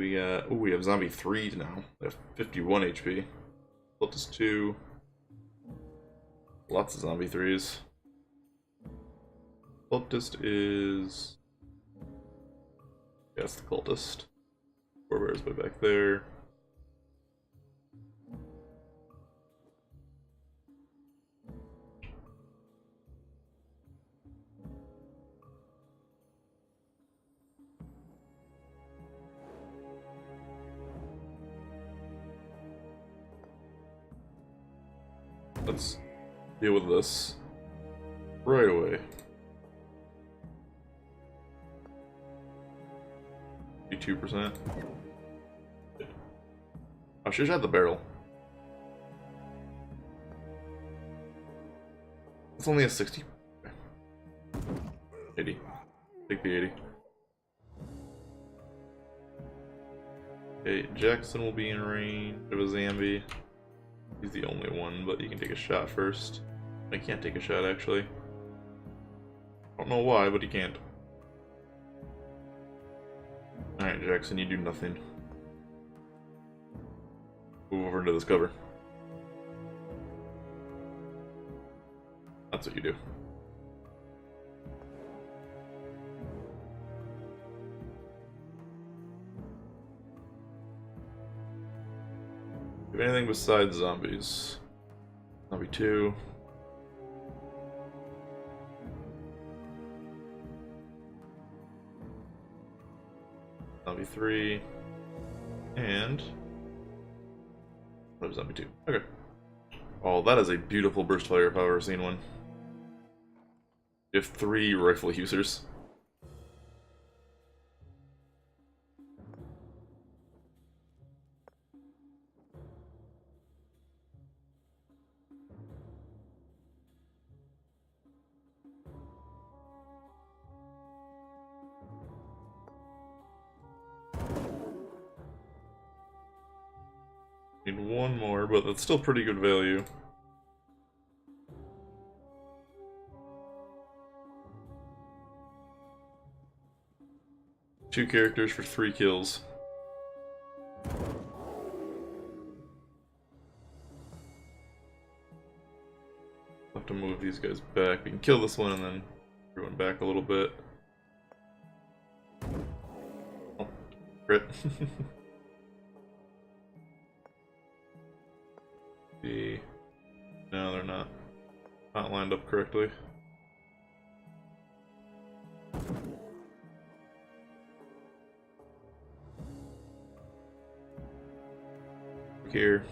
we have zombie 3 now. They have 51 HP. Cultist 2. Lots of zombie 3s. Cultist is... Yes, the cultist. Forebear's way back there. Let's deal with this right away. 52%. I should have had the barrel. It's only a 60. 80. Take the 80. Okay, Jackson will be in range of a Zambi. He's the only one, but he can take a shot first. I can't take a shot, actually. I don't know why, but he can't. Alright, Jackson, you do nothing. Move over into this cover. That's what you do. Do anything besides zombies? Zombie 2. Zombie 3. And what is zombie 2? Okay. Oh, that is a beautiful burst fire if I've ever seen one. You have 3 rifle users. Need one more, but that's still pretty good value. Two characters for 3 kills. I'll have to move these guys back. We can kill this one and then everyone back a little bit. Oh, crit. No, they're not lined up correctly. Here.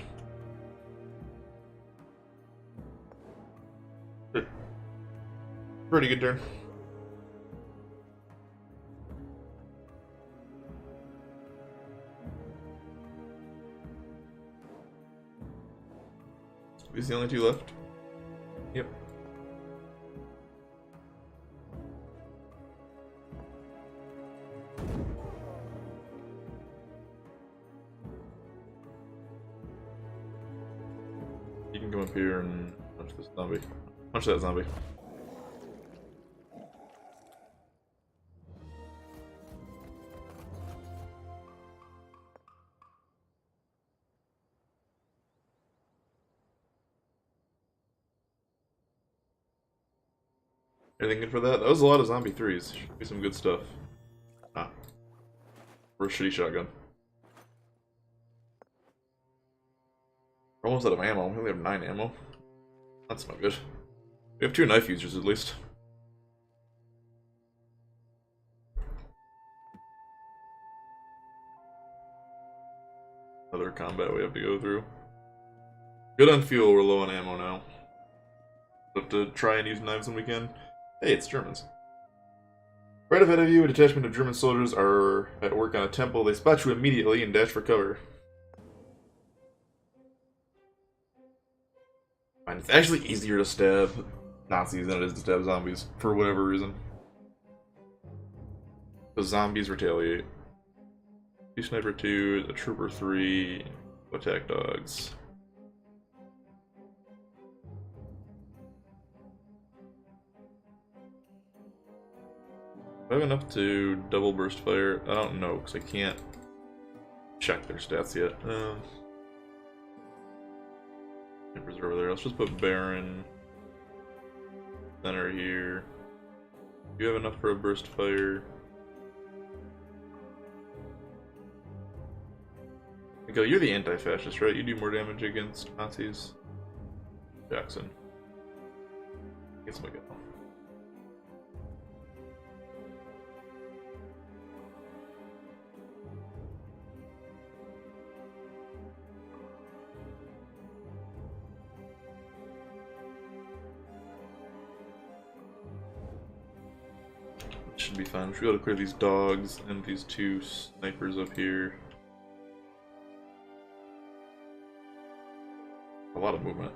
Pretty good turn. These the only 2 left? Yep. You can come up here and punch this zombie. Punch that zombie. Anything good for that? That was a lot of zombie 3s. Should be some good stuff. Ah. For a shitty shotgun. We're almost out of ammo. We only have 9 ammo. That's not good. We have 2 knife users at least. Another combat we have to go through. Good on fuel, we're low on ammo now. Have to try and use knives when we can. Hey, it's Germans. Right ahead of you, a detachment of German soldiers are at work on a temple. They spot you immediately and dash for cover. Fine, it's actually easier to stab Nazis than it is to stab zombies, for whatever reason. The zombies retaliate. 2 sniper 2, the trooper 3, attack dogs. Do I have enough to double burst fire? I don't know, because I can't check their stats yet. Snipers are over there. Let's just put Baron center here. Do you have enough for a burst fire? Miguel, you're the anti-fascist, right? You do more damage against Nazis. Jackson. It's Miguel. Should be fine. We should be able to clear these dogs and these 2 snipers up here. A lot of movement.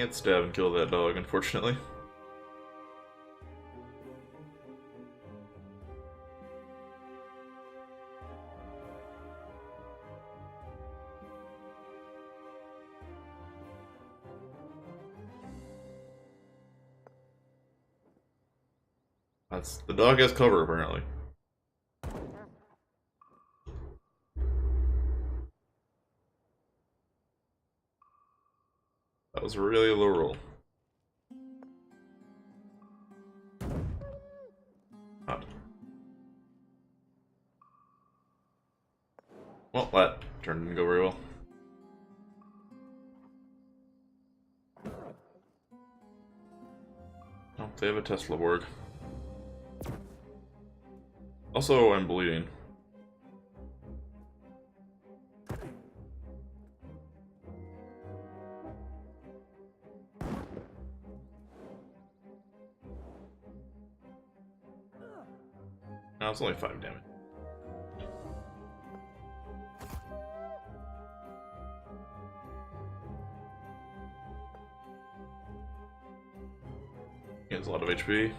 Can't stab and kill that dog, unfortunately. The dog has cover, apparently. That was a really low roll. Odd. Well, that turn didn't go very well. Oh, they have a Tesla Borg. Also, I'm bleeding. No, it's only 5 damage. He has a lot of HP.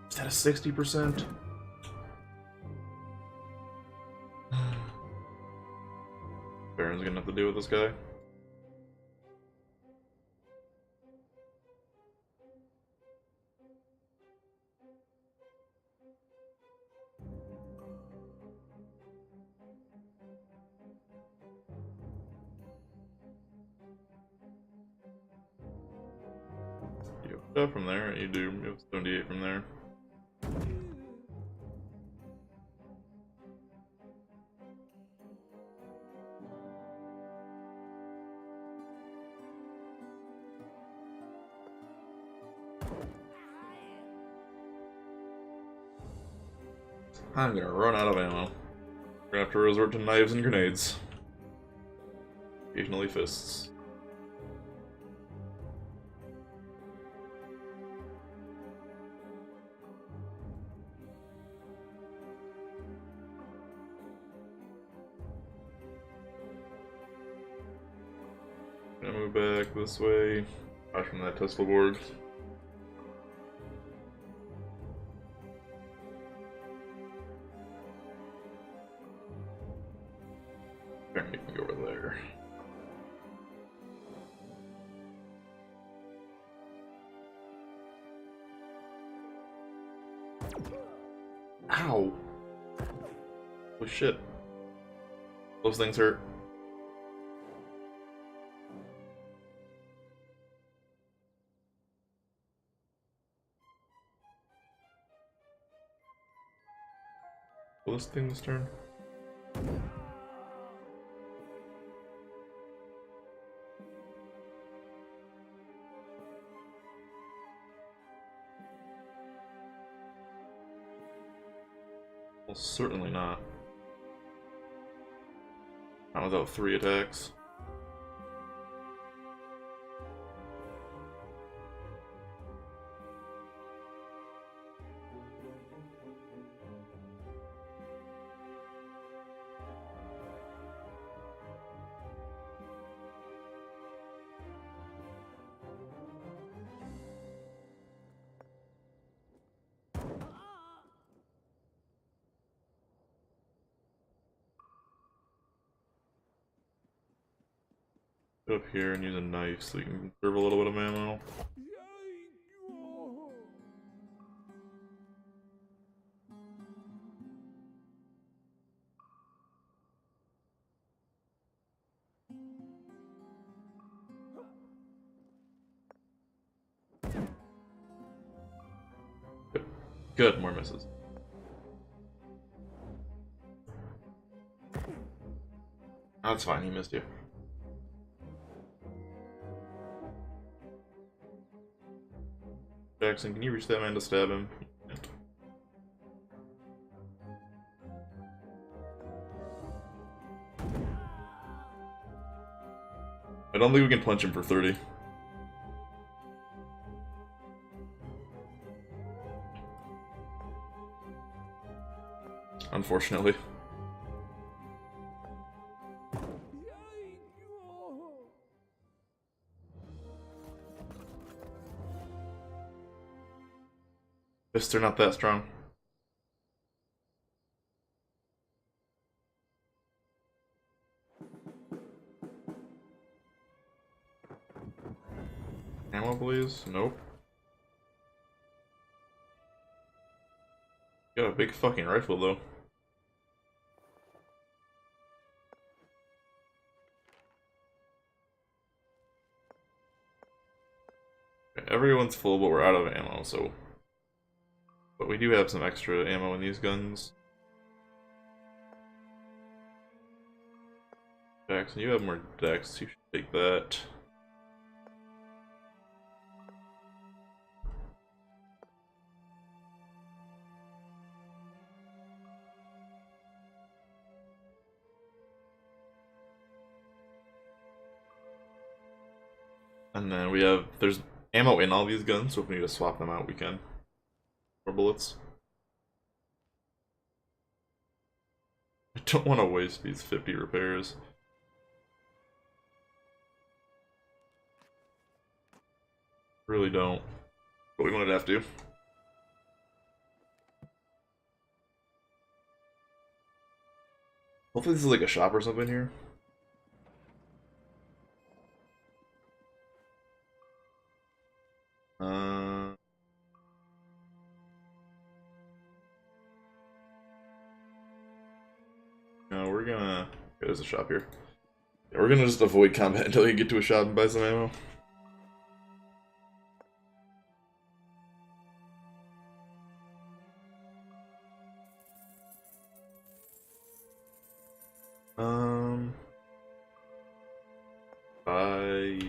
Is that a 60%? Baron's gonna have to deal with this guy. You have stuff from there, you do. You have 78 from there. I'm gonna run out of ammo. We're gonna have to resort to knives and grenades. Occasionally fists. Gonna move back this way. Back from that Tesla Borg. Apparently you can go over there. Ow! Oh shit. Those things hurt. Will this thing this turn? Well, certainly not. Not without 3 attacks. Up here and use a knife so you can conserve a little bit of ammo. Good. Good, more misses. That's fine, he missed you. Jackson, can you reach that man to stab him? I don't think we can punch him for 30. unfortunately. Fists are not that strong. Ammo, please? Nope. Got a big fucking rifle, though. Okay, everyone's full, but we're out of ammo, so... But we do have some extra ammo in these guns. Jackson, you have more dex, you should take that. And then we have, there's ammo in all these guns, so if we need to swap them out, we can. More bullets. I don't want to waste these 50 repairs. Really don't. But we might have to. Hopefully this is like a shop or something here. No, we're gonna... There's a shop here. Yeah, we're gonna just avoid combat until we get to a shop and buy some ammo. Buy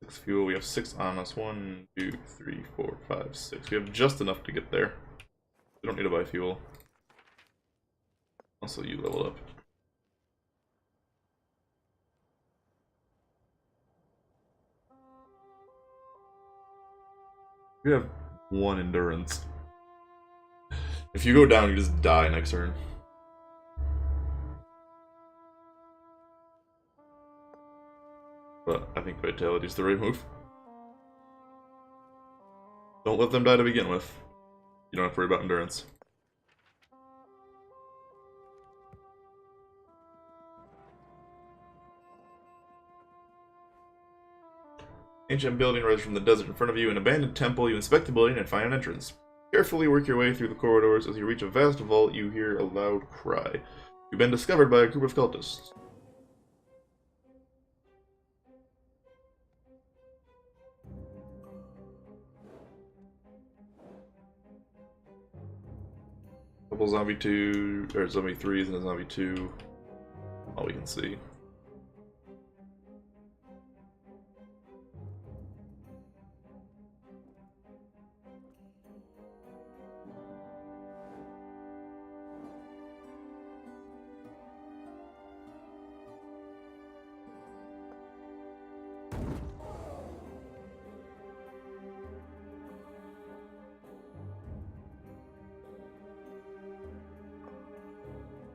6 fuel. We have 6 on us. 1, 2, 3, 4, 5, 6. We have just enough to get there. We don't need to buy fuel. Also, you leveled up. We have 1 endurance. If you go down, you just die next turn. But I think Vitality is the right move. Don't let them die to begin with. You don't have to worry about endurance. Ancient building rises from the desert in front of you. An abandoned temple. You inspect the building and find an entrance. Carefully work your way through the corridors. As you reach a vast vault, you hear a loud cry. You've been discovered by a group of cultists. Couple zombie 2, or zombie 3s and a zombie 2. All we can see.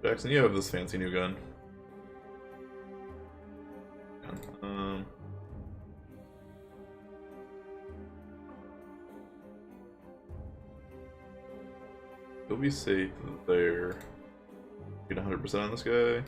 Jackson, you have this fancy new gun. You'll be safe there. Get 100% on this guy.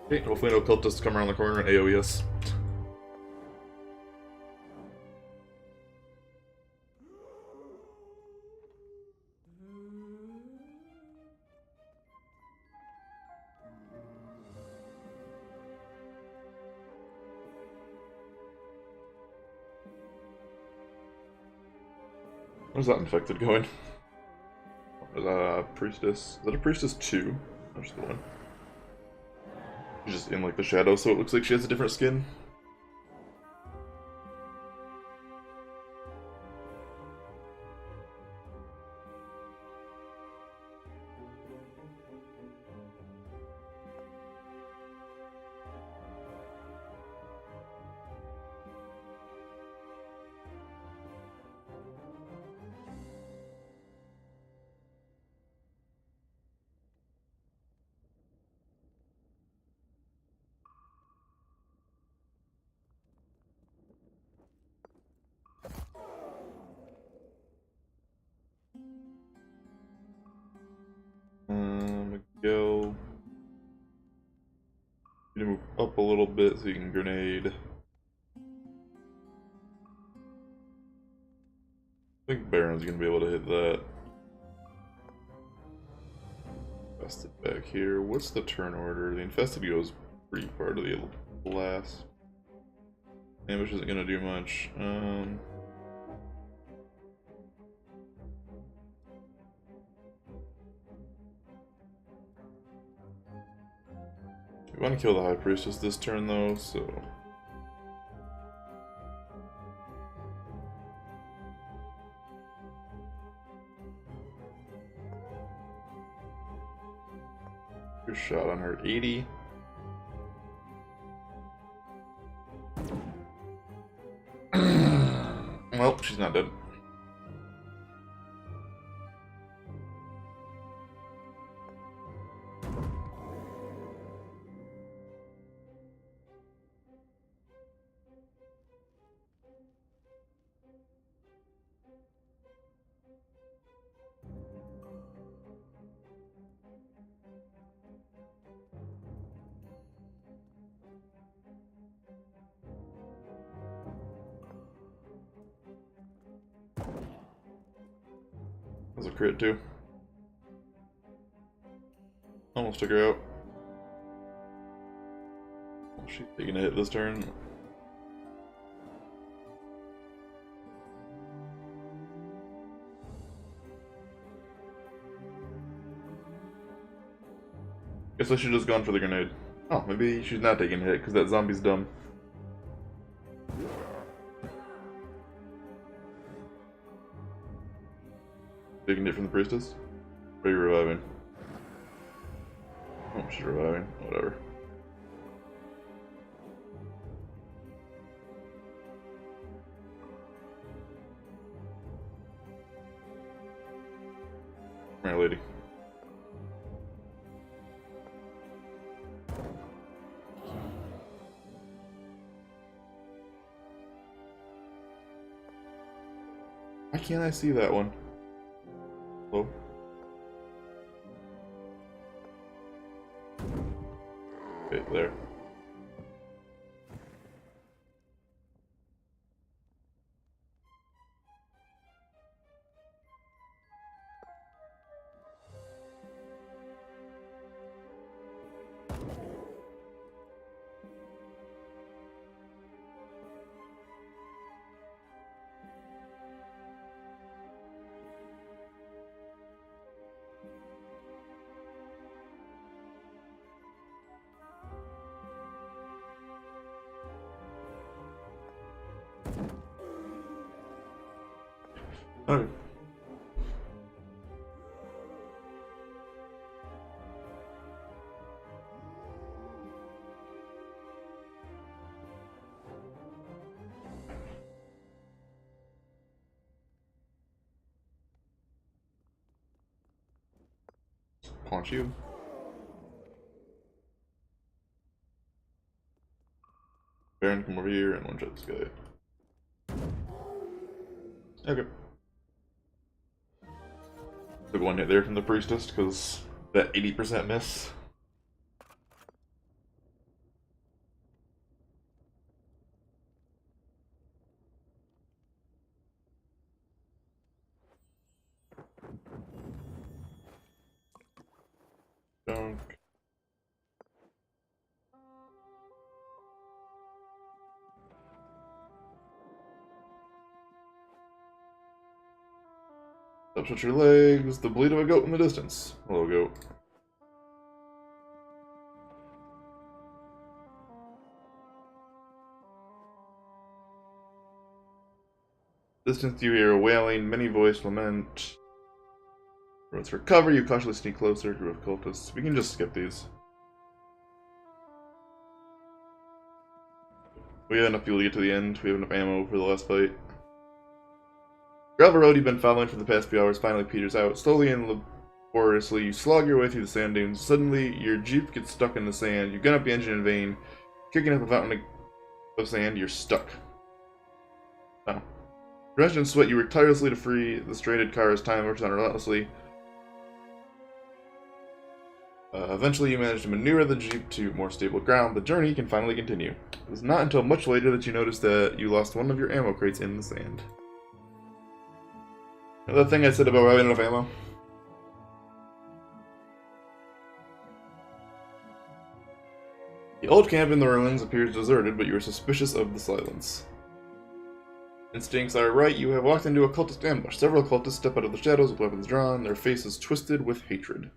Okay, hopefully no cultists come around the corner and AoE us. Where's that infected going? Is that a priestess? Is that a priestess 2? Or just the one? She's just in like the shadow, so it looks like she has a different skin. Go. You move up a little bit so you can grenade. I think Baron's gonna be able to hit that. Infested back here. What's the turn order? The infested goes pretty far to the last. Ambush isn't gonna do much. We want to kill the High Priestess this turn though, so. Good shot on her 80. Well, she's not dead. That was a crit too. Almost took her out. She's taking a hit this turn. Guess I should have just gone for the grenade. Oh, maybe she's not taking a hit because that zombie's dumb. Taking it from the priestess? Or are you reviving? Oh, she's reviving. Whatever. Come here, lady. Why can't I see that one? Hello? Okay, there. Okay. Punch you. Baron, come over here and one shot this guy. Okay. Took one hit there from the priestess because that 80% miss. Dunk. Touch your legs, the bleed of a goat in the distance. Hello, goat. Distance you hear a wailing, many-voiced lament. Roads for cover, you cautiously sneak closer, group of cultists. We can just skip these. We have enough fuel to get to the end. We have enough ammo for the last fight. Gravel road you've been following for the past few hours finally peters out. Slowly and laboriously, you slog your way through the sand dunes. Suddenly, your jeep gets stuck in the sand. You gun up the engine in vain. Kicking up a fountain of sand, you're stuck. Now, drenched in sweat, you work tirelessly to free the stranded car as time marches on relentlessly. Eventually, you manage to maneuver the Jeep to more stable ground. The journey can finally continue. It was not until much later that you noticed that you lost one of your ammo crates in the sand. You know that thing I said about having enough ammo? The old camp in the ruins appears deserted, but you are suspicious of the silence. Instincts are right, you have walked into a cultist ambush. Several cultists step out of the shadows with weapons drawn, their faces twisted with hatred.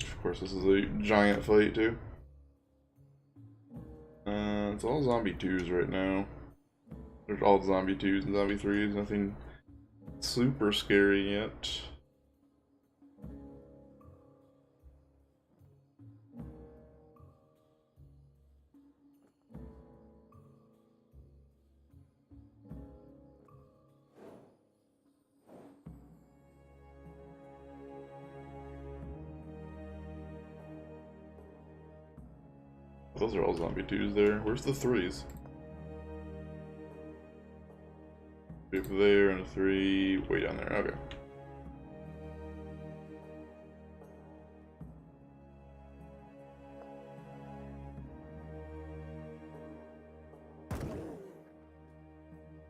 Of course, this is a giant fight, too. It's all zombie 2s right now. There's all zombie 2s and zombie 3s, nothing super scary yet. Those are all zombie 2s there. Where's the 3s? 3 up there and a 3 way down there. Okay.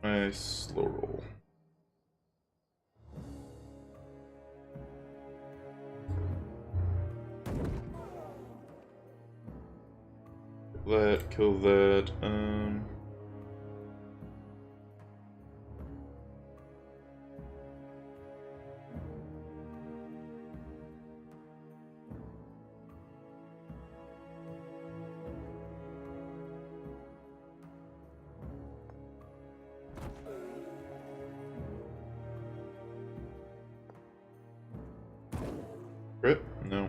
Nice slow roll. Kill that. Crit? No.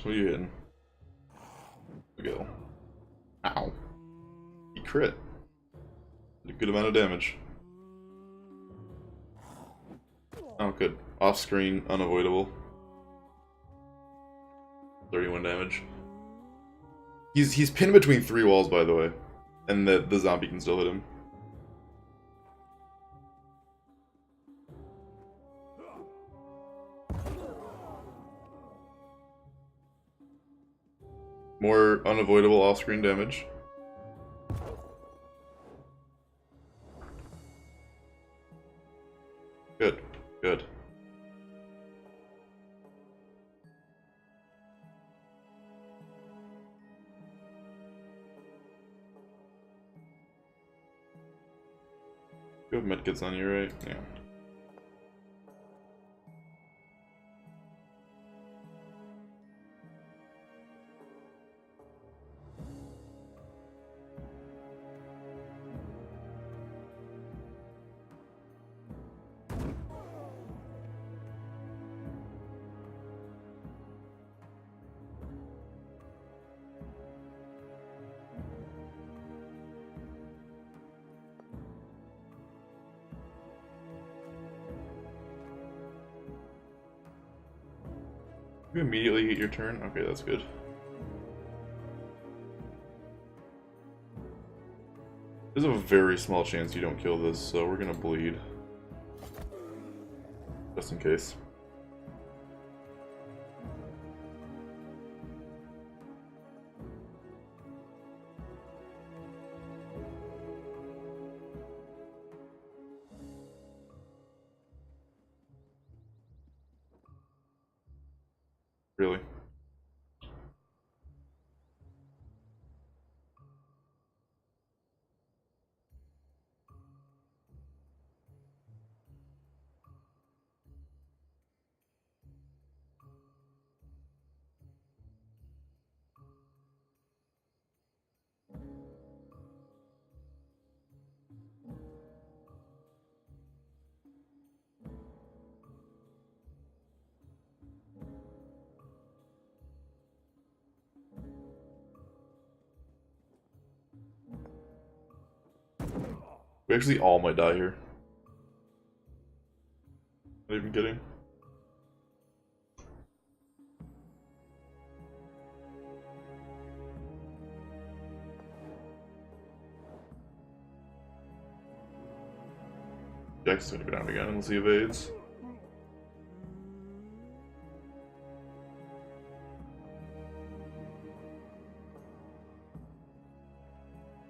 What are you hitting? Go. Ow. He crit. Did a good amount of damage. Oh, good. Off screen, unavoidable. 31 damage. He's pinned between 3 walls, by the way. And the zombie can still hit him. More unavoidable off-screen damage. Good. Good. You have medkits on you, right? Yeah. You immediately hit your turn? Okay, that's good. There's a very small chance you don't kill this, so we're gonna bleed. Just in case. Really? We actually all might die here. Not even kidding. Jack's gonna go down again unless he evades.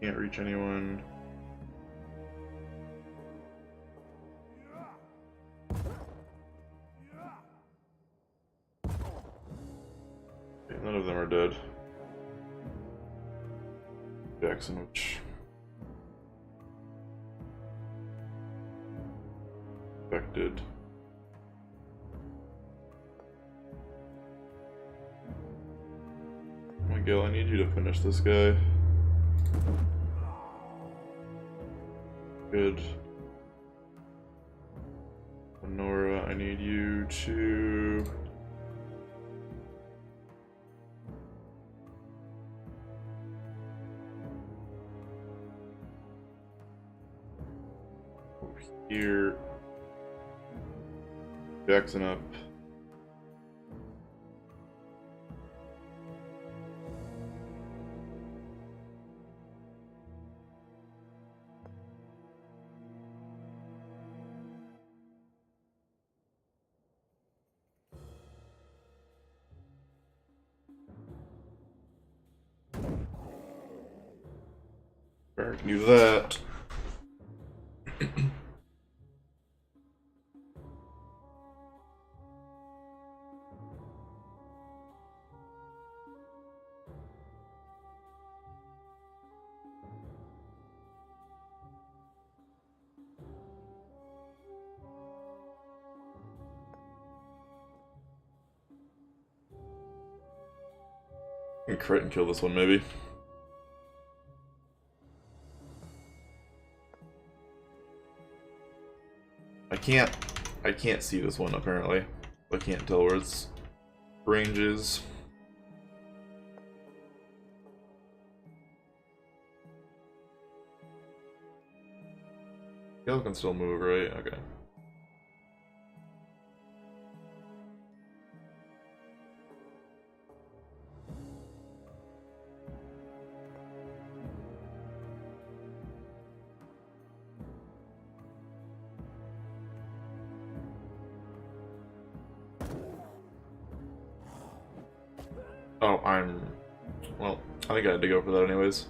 Can't reach anyone. Okay, none of them are dead. Jackson, which affected. Miguel, I need you to finish this guy. Good. Nora, I need you to... over here. Jackson up. I can do that. I can crit and kill this one, maybe. I can't see this one apparently. I can't tell where its range is. Gale can still move, right? Okay. Oh, well, I think I had to go for that anyways.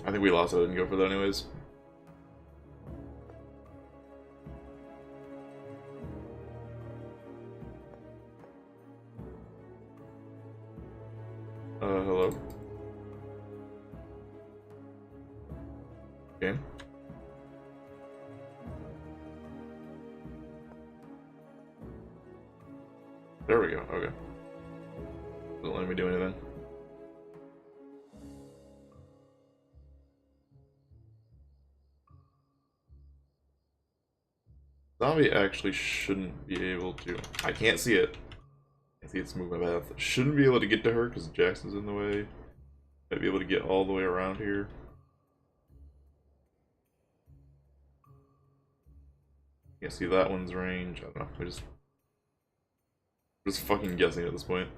I think we lost it and go for that anyways. Hello? Game? There we go, okay. Doesn't let me do anything. Zombie actually shouldn't be able to... I can't see it. I see its movement path. Shouldn't be able to get to her because Jackson's in the way. Might be able to get all the way around here. Can't see that one's range. I don't know. I'm just fucking guessing at this point.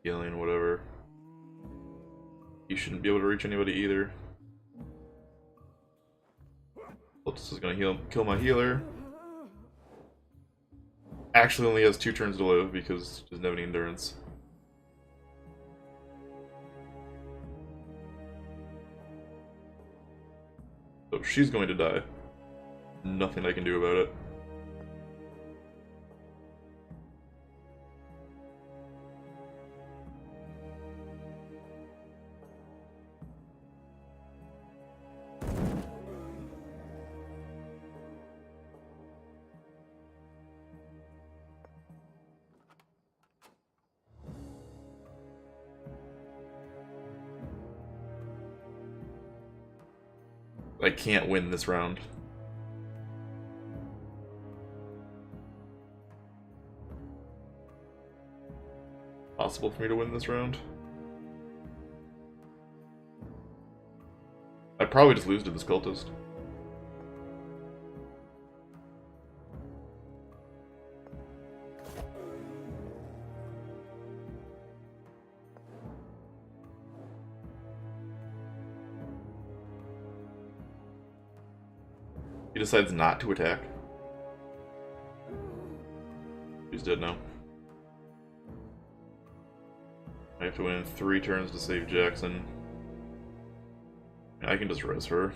Healing, whatever. You shouldn't be able to reach anybody either. This is gonna kill my healer. Actually only has 2 turns to live because she doesn't have any endurance. So she's going to die. Nothing I can do about it. I can't win this round. impossible for me to win this round. I'd probably just lose to this cultist. He decides not to attack. He's dead now. I have to win 3 turns to save Jackson. I can just res her.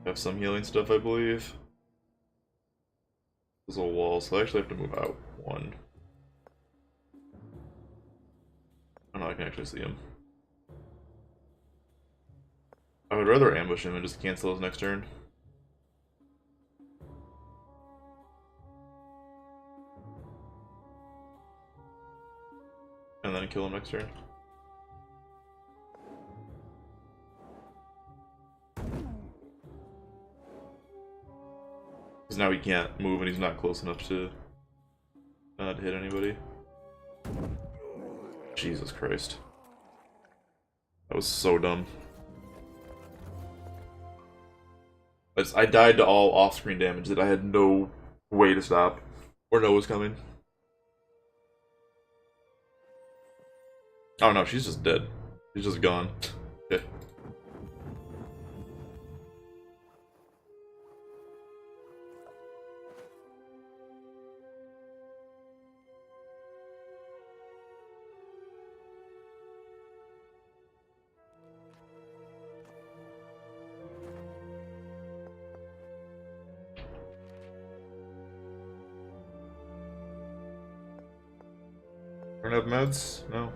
Have some healing stuff, I believe. There's a wall, so I actually have to move out 1. Oh no, I can actually see him. I would rather ambush him and just cancel his next turn. And then kill him next turn. Because now he can't move and he's not close enough to hit anybody. Jesus Christ. That was so dumb. I died to all off-screen damage that I had no way to stop. Or know was coming. Oh no, she's just dead. She's just gone. Okay. Run out of meds? No.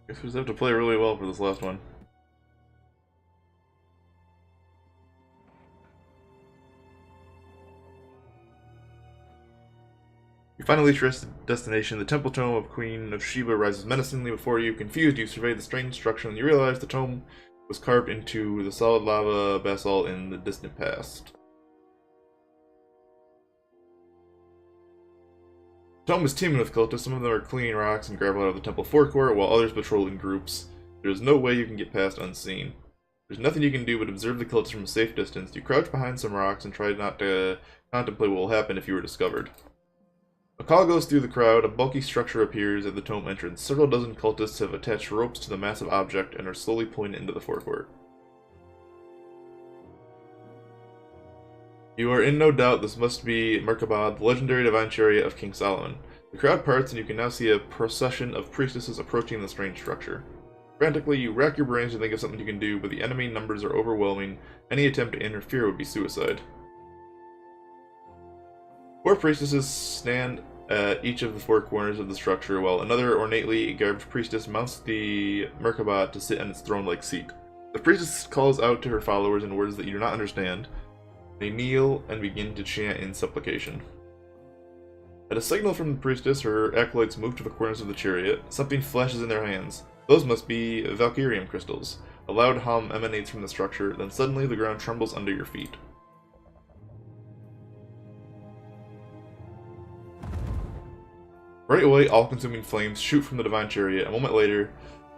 Guess we just have to play really well for this last one. You finally reach your destination. The temple tomb of Queen of Sheba rises menacingly before you. Confused, you survey the strange structure and you realize the tomb was carved into the solid lava basalt in the distant past. The tomb is teeming with cultists. Some of them are cleaning rocks and gravel out of the temple forecourt, while others patrol in groups. There is no way you can get past unseen. There's nothing you can do but observe the cultists from a safe distance. You crouch behind some rocks and try not to contemplate what will happen if you were discovered. A call goes through the crowd. A bulky structure appears at the tomb entrance. Several dozen cultists have attached ropes to the massive object and are slowly pulling it into the forecourt. You are in no doubt this must be Merkabah, the legendary divine chariot of King Solomon. The crowd parts and you can now see a procession of priestesses approaching the strange structure. Frantically, you rack your brains to think of something you can do, but the enemy numbers are overwhelming. Any attempt to interfere would be suicide. 4 priestesses stand at each of the 4 corners of the structure, while another ornately garbed priestess mounts the Merkabah to sit on its throne-like seat. The priestess calls out to her followers in words that you do not understand. They kneel and begin to chant in supplication. At a signal from the priestess, her acolytes move to the corners of the chariot. Something flashes in their hands. Those must be Valkyrium crystals. A loud hum emanates from the structure, then suddenly the ground trembles under your feet. Right away, all-consuming flames shoot from the divine chariot. A moment later,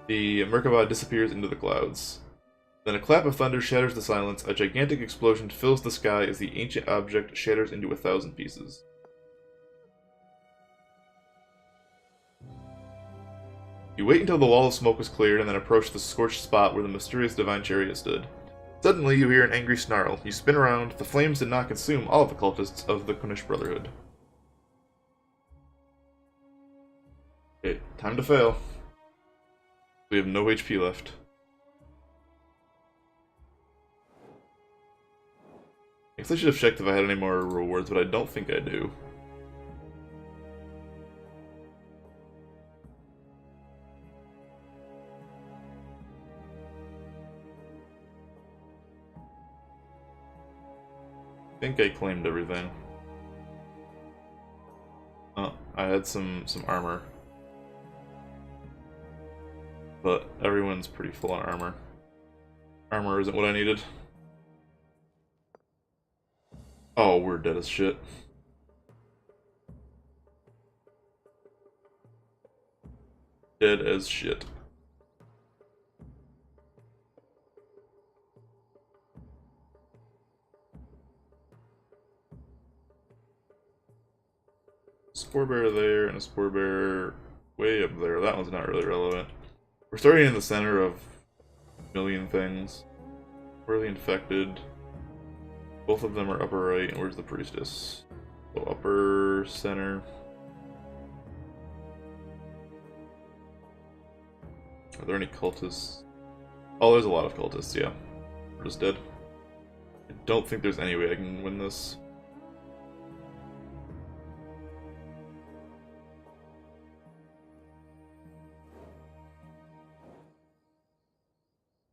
the Merkabah disappears into the clouds. Then a clap of thunder shatters the silence. A gigantic explosion fills the sky as the ancient object shatters into 1,000 pieces. You wait until the wall of smoke is cleared and then approach the scorched spot where the mysterious divine chariot stood. Suddenly, you hear an angry snarl. You spin around. The flames did not consume all of the cultists of the Kunish Brotherhood. Okay, time to fail. We have no HP left. I guess I should have checked if I had any more rewards, but I don't think I do. I think I claimed everything. Oh, I had some armor. But everyone's pretty full on armor. Armor isn't what I needed. Oh, we're dead as shit. Dead as shit. Spore bear there and a spore bear way up there. That one's not really relevant. We're starting in the center of a million things. Where are the infected? Both of them are upper right. And where's the priestess? So upper center. Are there any cultists? Oh, there's a lot of cultists, yeah. We're just dead. I don't think there's any way I can win this.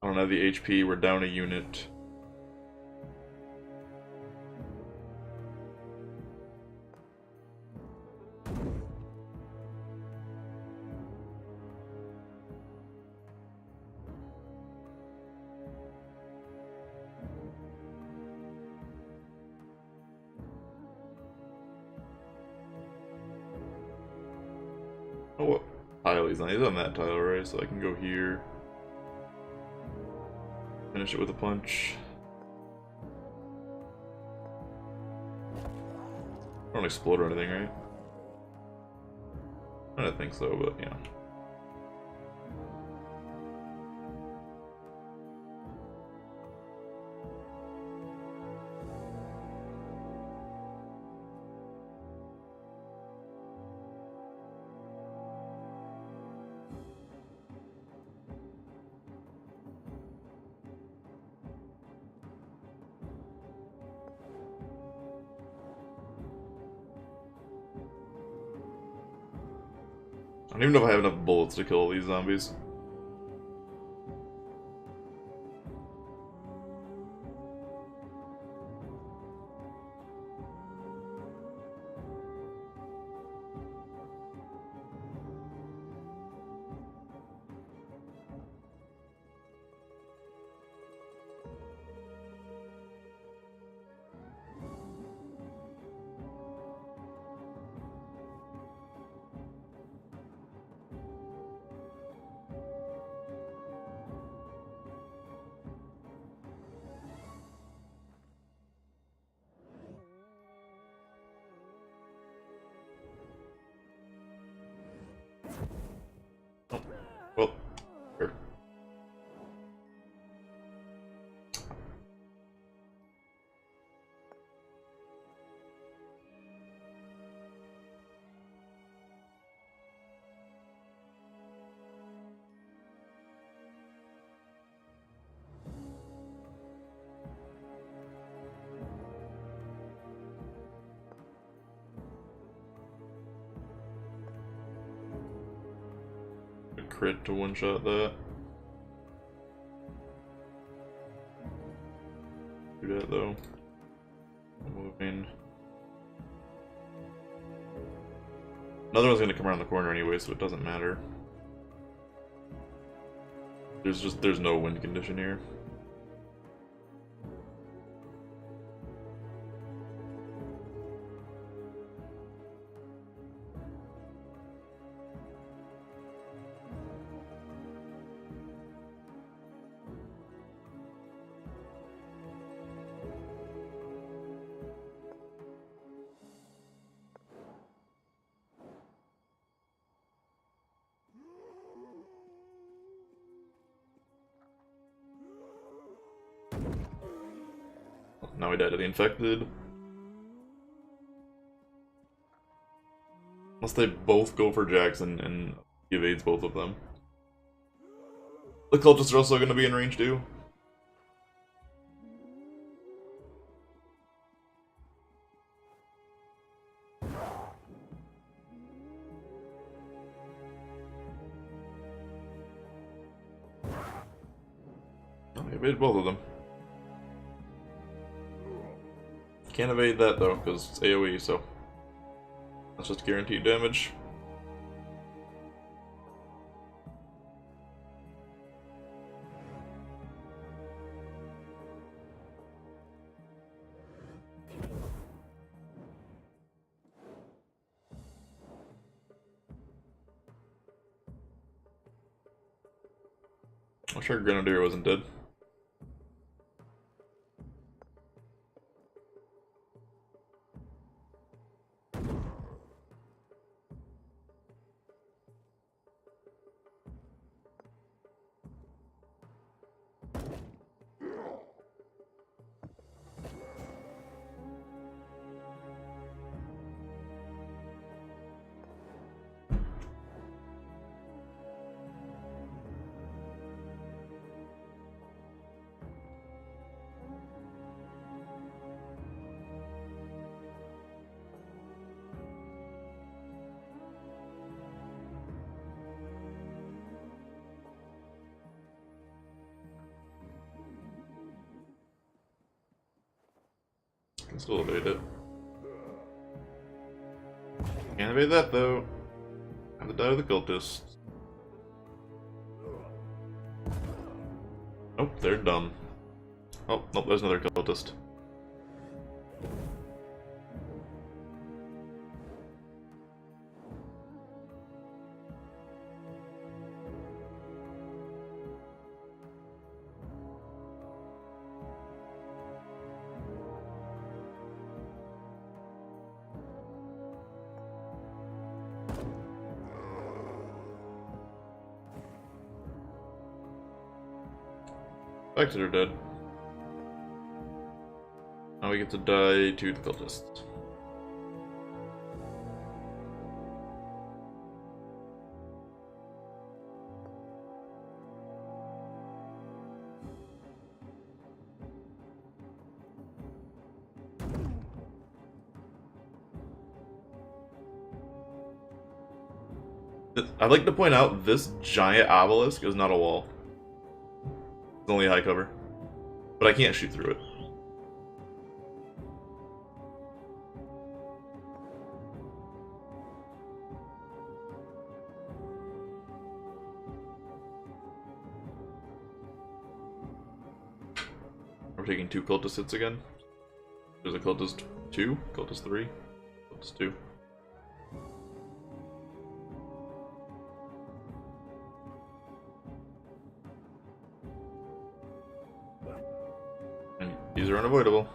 I don't have the HP, we're down a unit. Oh, what tile he's on? He's on that tile, right? So I can go here. Finish it with a punch. Don't explode or anything, right? I don't think so, but yeah. I don't even know if I have enough bullets to kill all these zombies. Oh, well, sure. A crit to one-shot that. Do that though. Moving. Another one's gonna come around the corner anyway, so it doesn't matter. There's no wind condition here. Now we die to the infected. Unless they both go for Jackson and he evades both of them. The cultists are also going to be in range too. Oh, he evaded both of them. Can't evade that though, because it's AoE, so. That's just guaranteed damage. I'm sure Grenadier wasn't dead. Can still evade it. Can't evade that though. Have to die to the cultists. Nope, they're dumb. Oh, nope, there's another cultist. Fact that they're dead. Now we get to die to the cultists. I'd like to point out this giant obelisk is not a wall. It's only a high cover. But I can't shoot through it. We're taking 2 cultist hits again. There's a cultist 2, cultist 3, cultist 2. And these are unavoidable.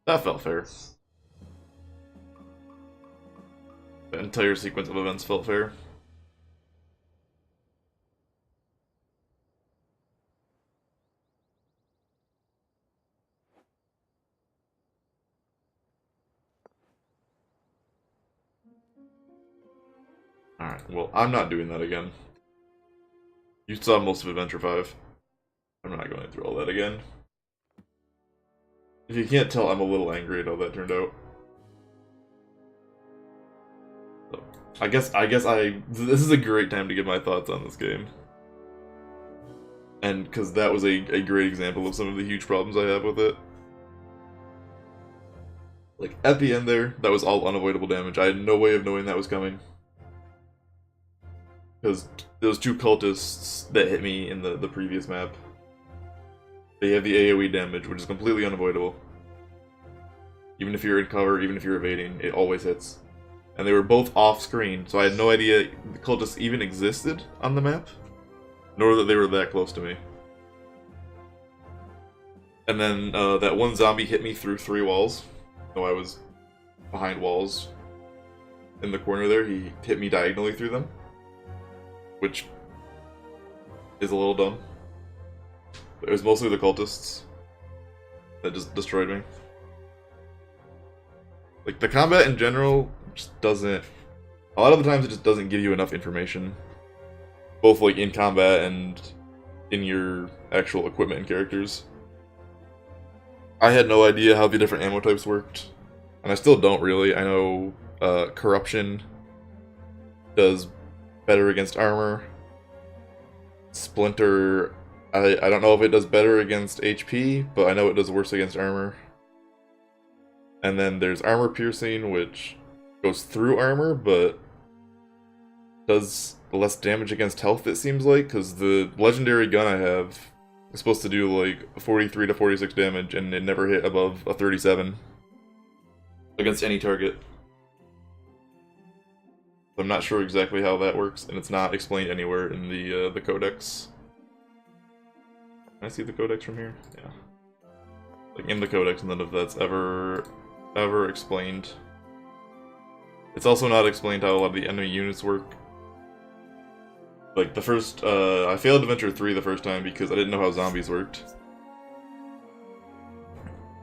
That felt fair. The entire sequence of events felt fair. Alright, well, I'm not doing that again. You saw most of Adventure 5. I'm not going through all that again. If you can't tell, I'm a little angry at how that turned out. So, I guess this is a great time to give my thoughts on this game. And because that was a great example of some of the huge problems I have with it. Like, at the end there, that was all unavoidable damage. I had no way of knowing that was coming. Because those 2 cultists that hit me in the previous map, they have the AoE damage, which is completely unavoidable. Even if you're in cover, even if you're evading, it always hits. And they were both off screen, so I had no idea the cultists even existed on the map, nor that they were that close to me. And then that one zombie hit me through 3 walls. So I was behind walls in the corner there. He hit me diagonally through them, which is a little dumb. It was mostly the cultists that just destroyed me. Like, the combat in general just doesn't... A lot of the times it just doesn't give you enough information. Both, like, in combat and in your actual equipment and characters. I had no idea how the different ammo types worked. And I still don't really. I know Corruption does better against armor. Splinter, I don't know if it does better against HP, but I know it does worse against armor. And then there's Armor Piercing, which goes through armor, but does less damage against health, it seems like, because the legendary gun I have is supposed to do like 43 to 46 damage, and it never hit above a 37 against any target. I'm not sure exactly how that works, and it's not explained anywhere in the codex. Can I see the codex from here? Yeah. Like in the codex, none of that's ever explained. It's also not explained how a lot of the enemy units work. Like the first, I failed Adventure 3 the first time because I didn't know how zombies worked.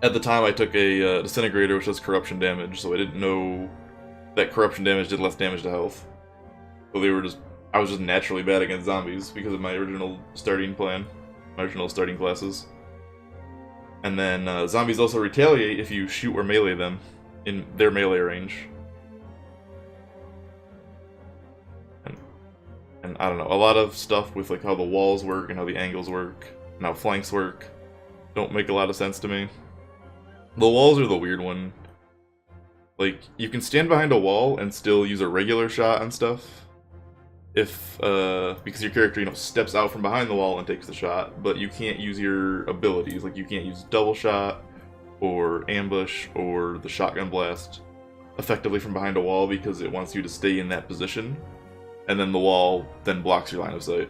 At the time I took a disintegrator which does corruption damage, so I didn't know that corruption damage did less damage to health. So I was just naturally bad against zombies because of my original starting plan, my original starting classes. And then zombies also retaliate if you shoot or melee them in their melee range. And I don't know, a lot of stuff with like how the walls work and how the angles work and how flanks work don't make a lot of sense to me. The walls are the weird one. Like, you can stand behind a wall and still use a regular shot and stuff. Because your character, steps out from behind the wall and takes the shot, but you can't use your abilities. Like, you can't use double shot, or ambush, or the shotgun blast effectively from behind a wall because it wants you to stay in that position, and then the wall then blocks your line of sight.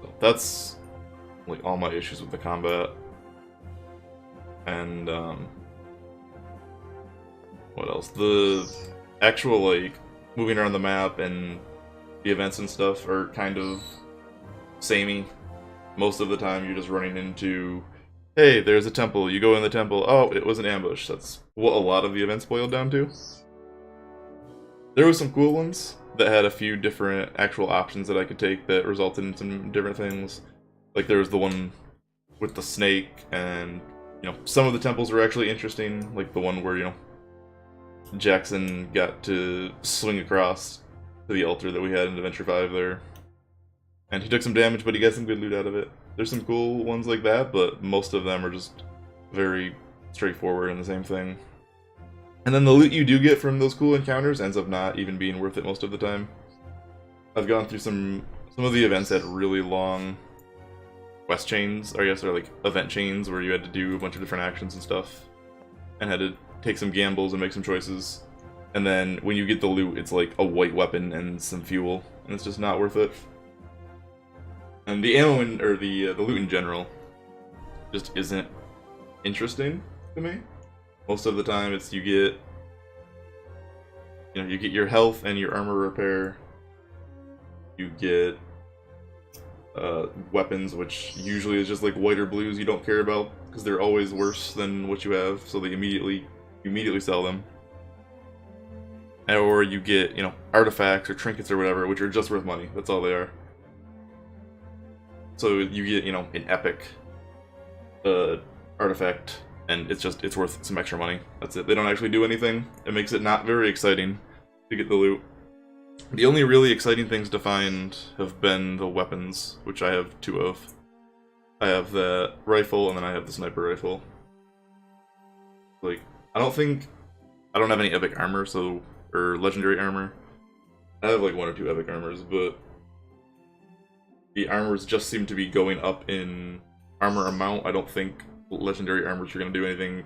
So that's, like, all my issues with the combat. And, what else? The actual, like, moving around the map and the events and stuff are kind of samey. Most of the time you're just running into, hey, there's a temple, you go in the temple, oh, it was an ambush. That's what a lot of the events boiled down to. There were some cool ones that had a few different actual options that I could take that resulted in some different things. Like there was the one with the snake, and some of the temples were actually interesting, like the one where, Jackson got to swing across to the altar that we had in Adventure 5 there. And he took some damage, but he got some good loot out of it. There's some cool ones like that, but most of them are just very straightforward and the same thing. And then the loot you do get from those cool encounters ends up not even being worth it most of the time. I've gone through some of the events had really long quest chains, or I guess they're like event chains, where you had to do a bunch of different actions and stuff, and had to take some gambles and make some choices. And then when you get the loot, it's like a white weapon and some fuel, and it's just not worth it. And the ammo or the loot in general just isn't interesting to me. Most of the time, it's you get your health and your armor repair. You get weapons, which usually is just like white or blues you don't care about because they're always worse than what you have, so they immediately sell them. Or you get artifacts or trinkets or whatever, which are just worth money. That's all they are. So you get an epic artifact, and it's worth some extra money. That's it. They don't actually do anything. It makes it not very exciting to get the loot. The only really exciting things to find have been the weapons, which I have 2 of. I have the rifle, and then I have the sniper rifle. Like, I don't have any epic armor, or legendary armor. I have like 1 or 2 epic armors, but the armors just seem to be going up in armor amount. I don't think legendary armors are going to do anything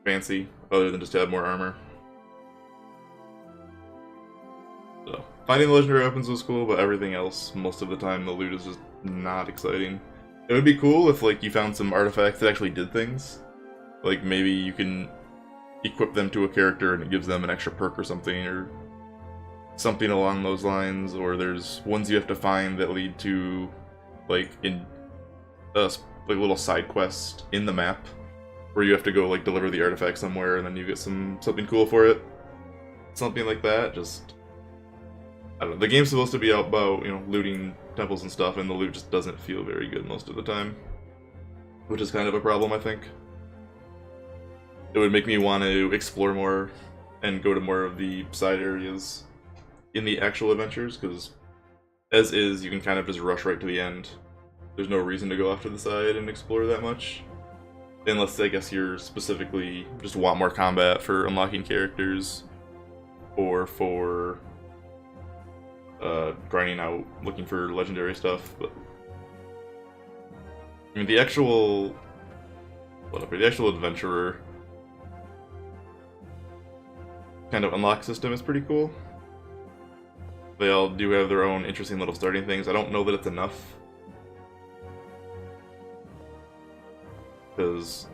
fancy, other than just to have more armor. So, finding the legendary weapons was cool, but everything else, most of the time, the loot is just not exciting. It would be cool if, like, you found some artifacts that actually did things. Like, maybe you can equip them to a character and it gives them an extra perk or something along those lines. Or there's ones you have to find that lead to, like, little side quest in the map where you have to go, like, deliver the artifact somewhere and then you get something cool for it. Something like that. Just, I don't know. The game's supposed to be about, looting temples and stuff, and the loot just doesn't feel very good most of the time. Which is kind of a problem, I think. it would make me want to explore more and go to more of the side areas in the actual adventures, because as is, you can kind of just rush right to the end. There's no reason to go off to the side and explore that much. Unless, I guess, you're specifically just want more combat for unlocking characters, or for grinding out, looking for legendary stuff. But I mean, the actual adventurer kind of unlock system is pretty cool. They all do have their own interesting little starting things. I don't know that it's enough, because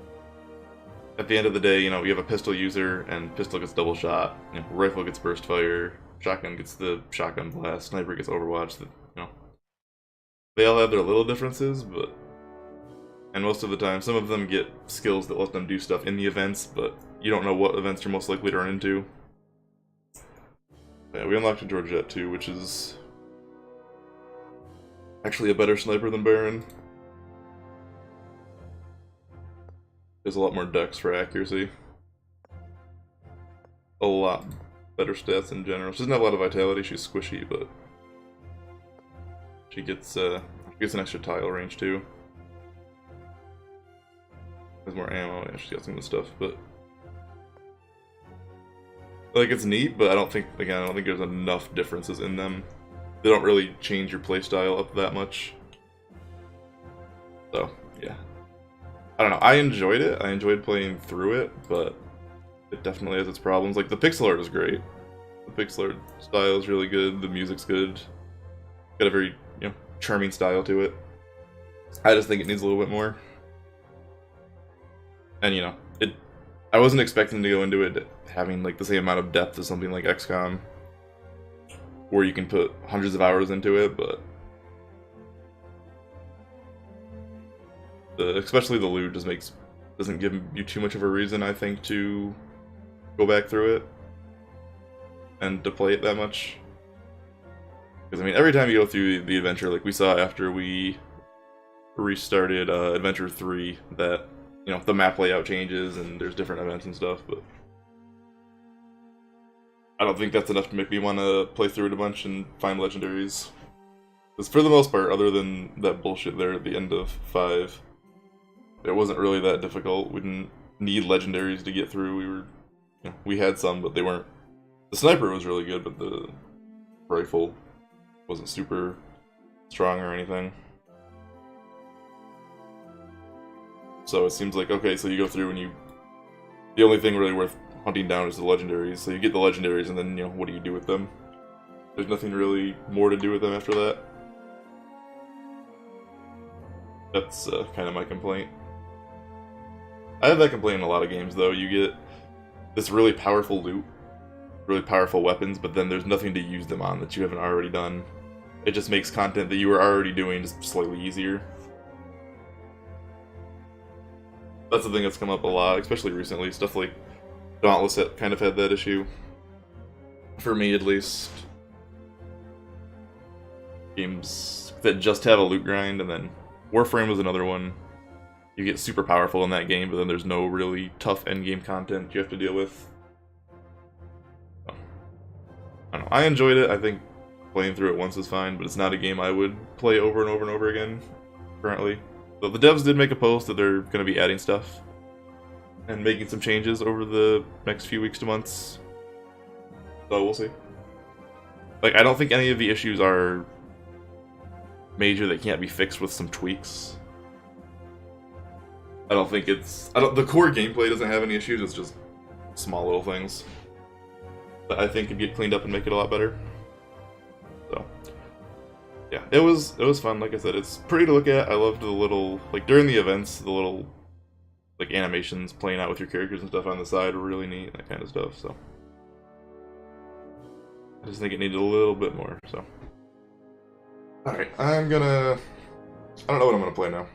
at the end of the day, you know, you have a pistol user, and pistol gets double shot, you know, rifle gets burst fire, shotgun gets the shotgun blast, sniper gets overwatch. You know, they all have their little differences, and most of the time, some of them get skills that let them do stuff in the events, but you don't know what events you're most likely to run into. Yeah, we unlocked a Georgette too, which is actually a better sniper than Baron. There's a lot more dex for accuracy. A lot better stats in general. She doesn't have a lot of vitality, she's squishy, but she gets an extra tile range too. Has more ammo, yeah, she's got some of the stuff, but like, it's neat, but I don't think there's enough differences in them. They don't really change your playstyle up that much. So, yeah. I don't know, I enjoyed it. I enjoyed playing through it, but it definitely has its problems. Like, the pixel art is great. The pixel art style is really good, the music's good. Got a very, you know, charming style to it. I just think it needs a little bit more. And, you know, I wasn't expecting to go into it having like the same amount of depth as something like XCOM, where you can put hundreds of hours into it, but especially the loot doesn't give you too much of a reason, I think, to go back through it and to play it that much. Because I mean, every time you go through the adventure, like we saw after we restarted Adventure 3, that, you know, the map layout changes and there's different events and stuff, but I don't think that's enough to make me want to play through it a bunch and find legendaries. Because for the most part, other than that bullshit there at the end of 5, it wasn't really that difficult. We didn't need legendaries to get through. We had some, but they weren't. The sniper was really good, but the rifle wasn't super strong or anything. So it seems like, okay, so you go through and the only thing really worth hunting down is the legendaries. So you get the legendaries, and then, you know, what do you do with them? There's nothing really more to do with them after that. That's kind of my complaint. I have that complaint in a lot of games, though. You get this really powerful loot, really powerful weapons, but then there's nothing to use them on that you haven't already done. It just makes content that you were already doing just slightly easier. That's the thing that's come up a lot, especially recently. Stuff like Dauntless kind of had that issue. For me, at least. Games that just have a loot grind, and then Warframe was another one. You get super powerful in that game, but then there's no really tough endgame content you have to deal with. So, I don't know. I enjoyed it. I think playing through it once is fine, but it's not a game I would play over and over and over again currently. So the devs did make a post that they're going to be adding stuff and making some changes over the next few weeks to months. So we'll see. Like, I don't think any of the issues are major that can't be fixed with some tweaks. I don't think the core gameplay doesn't have any issues, it's just small little things that I think could get cleaned up and make it a lot better. So, yeah, it was fun. Like I said, it's pretty to look at. I loved the little, like, during the events, the little, like, animations playing out with your characters and stuff on the side were really neat, that kind of stuff, so. I just think it needed a little bit more, so. Alright, I don't know what I'm gonna play now.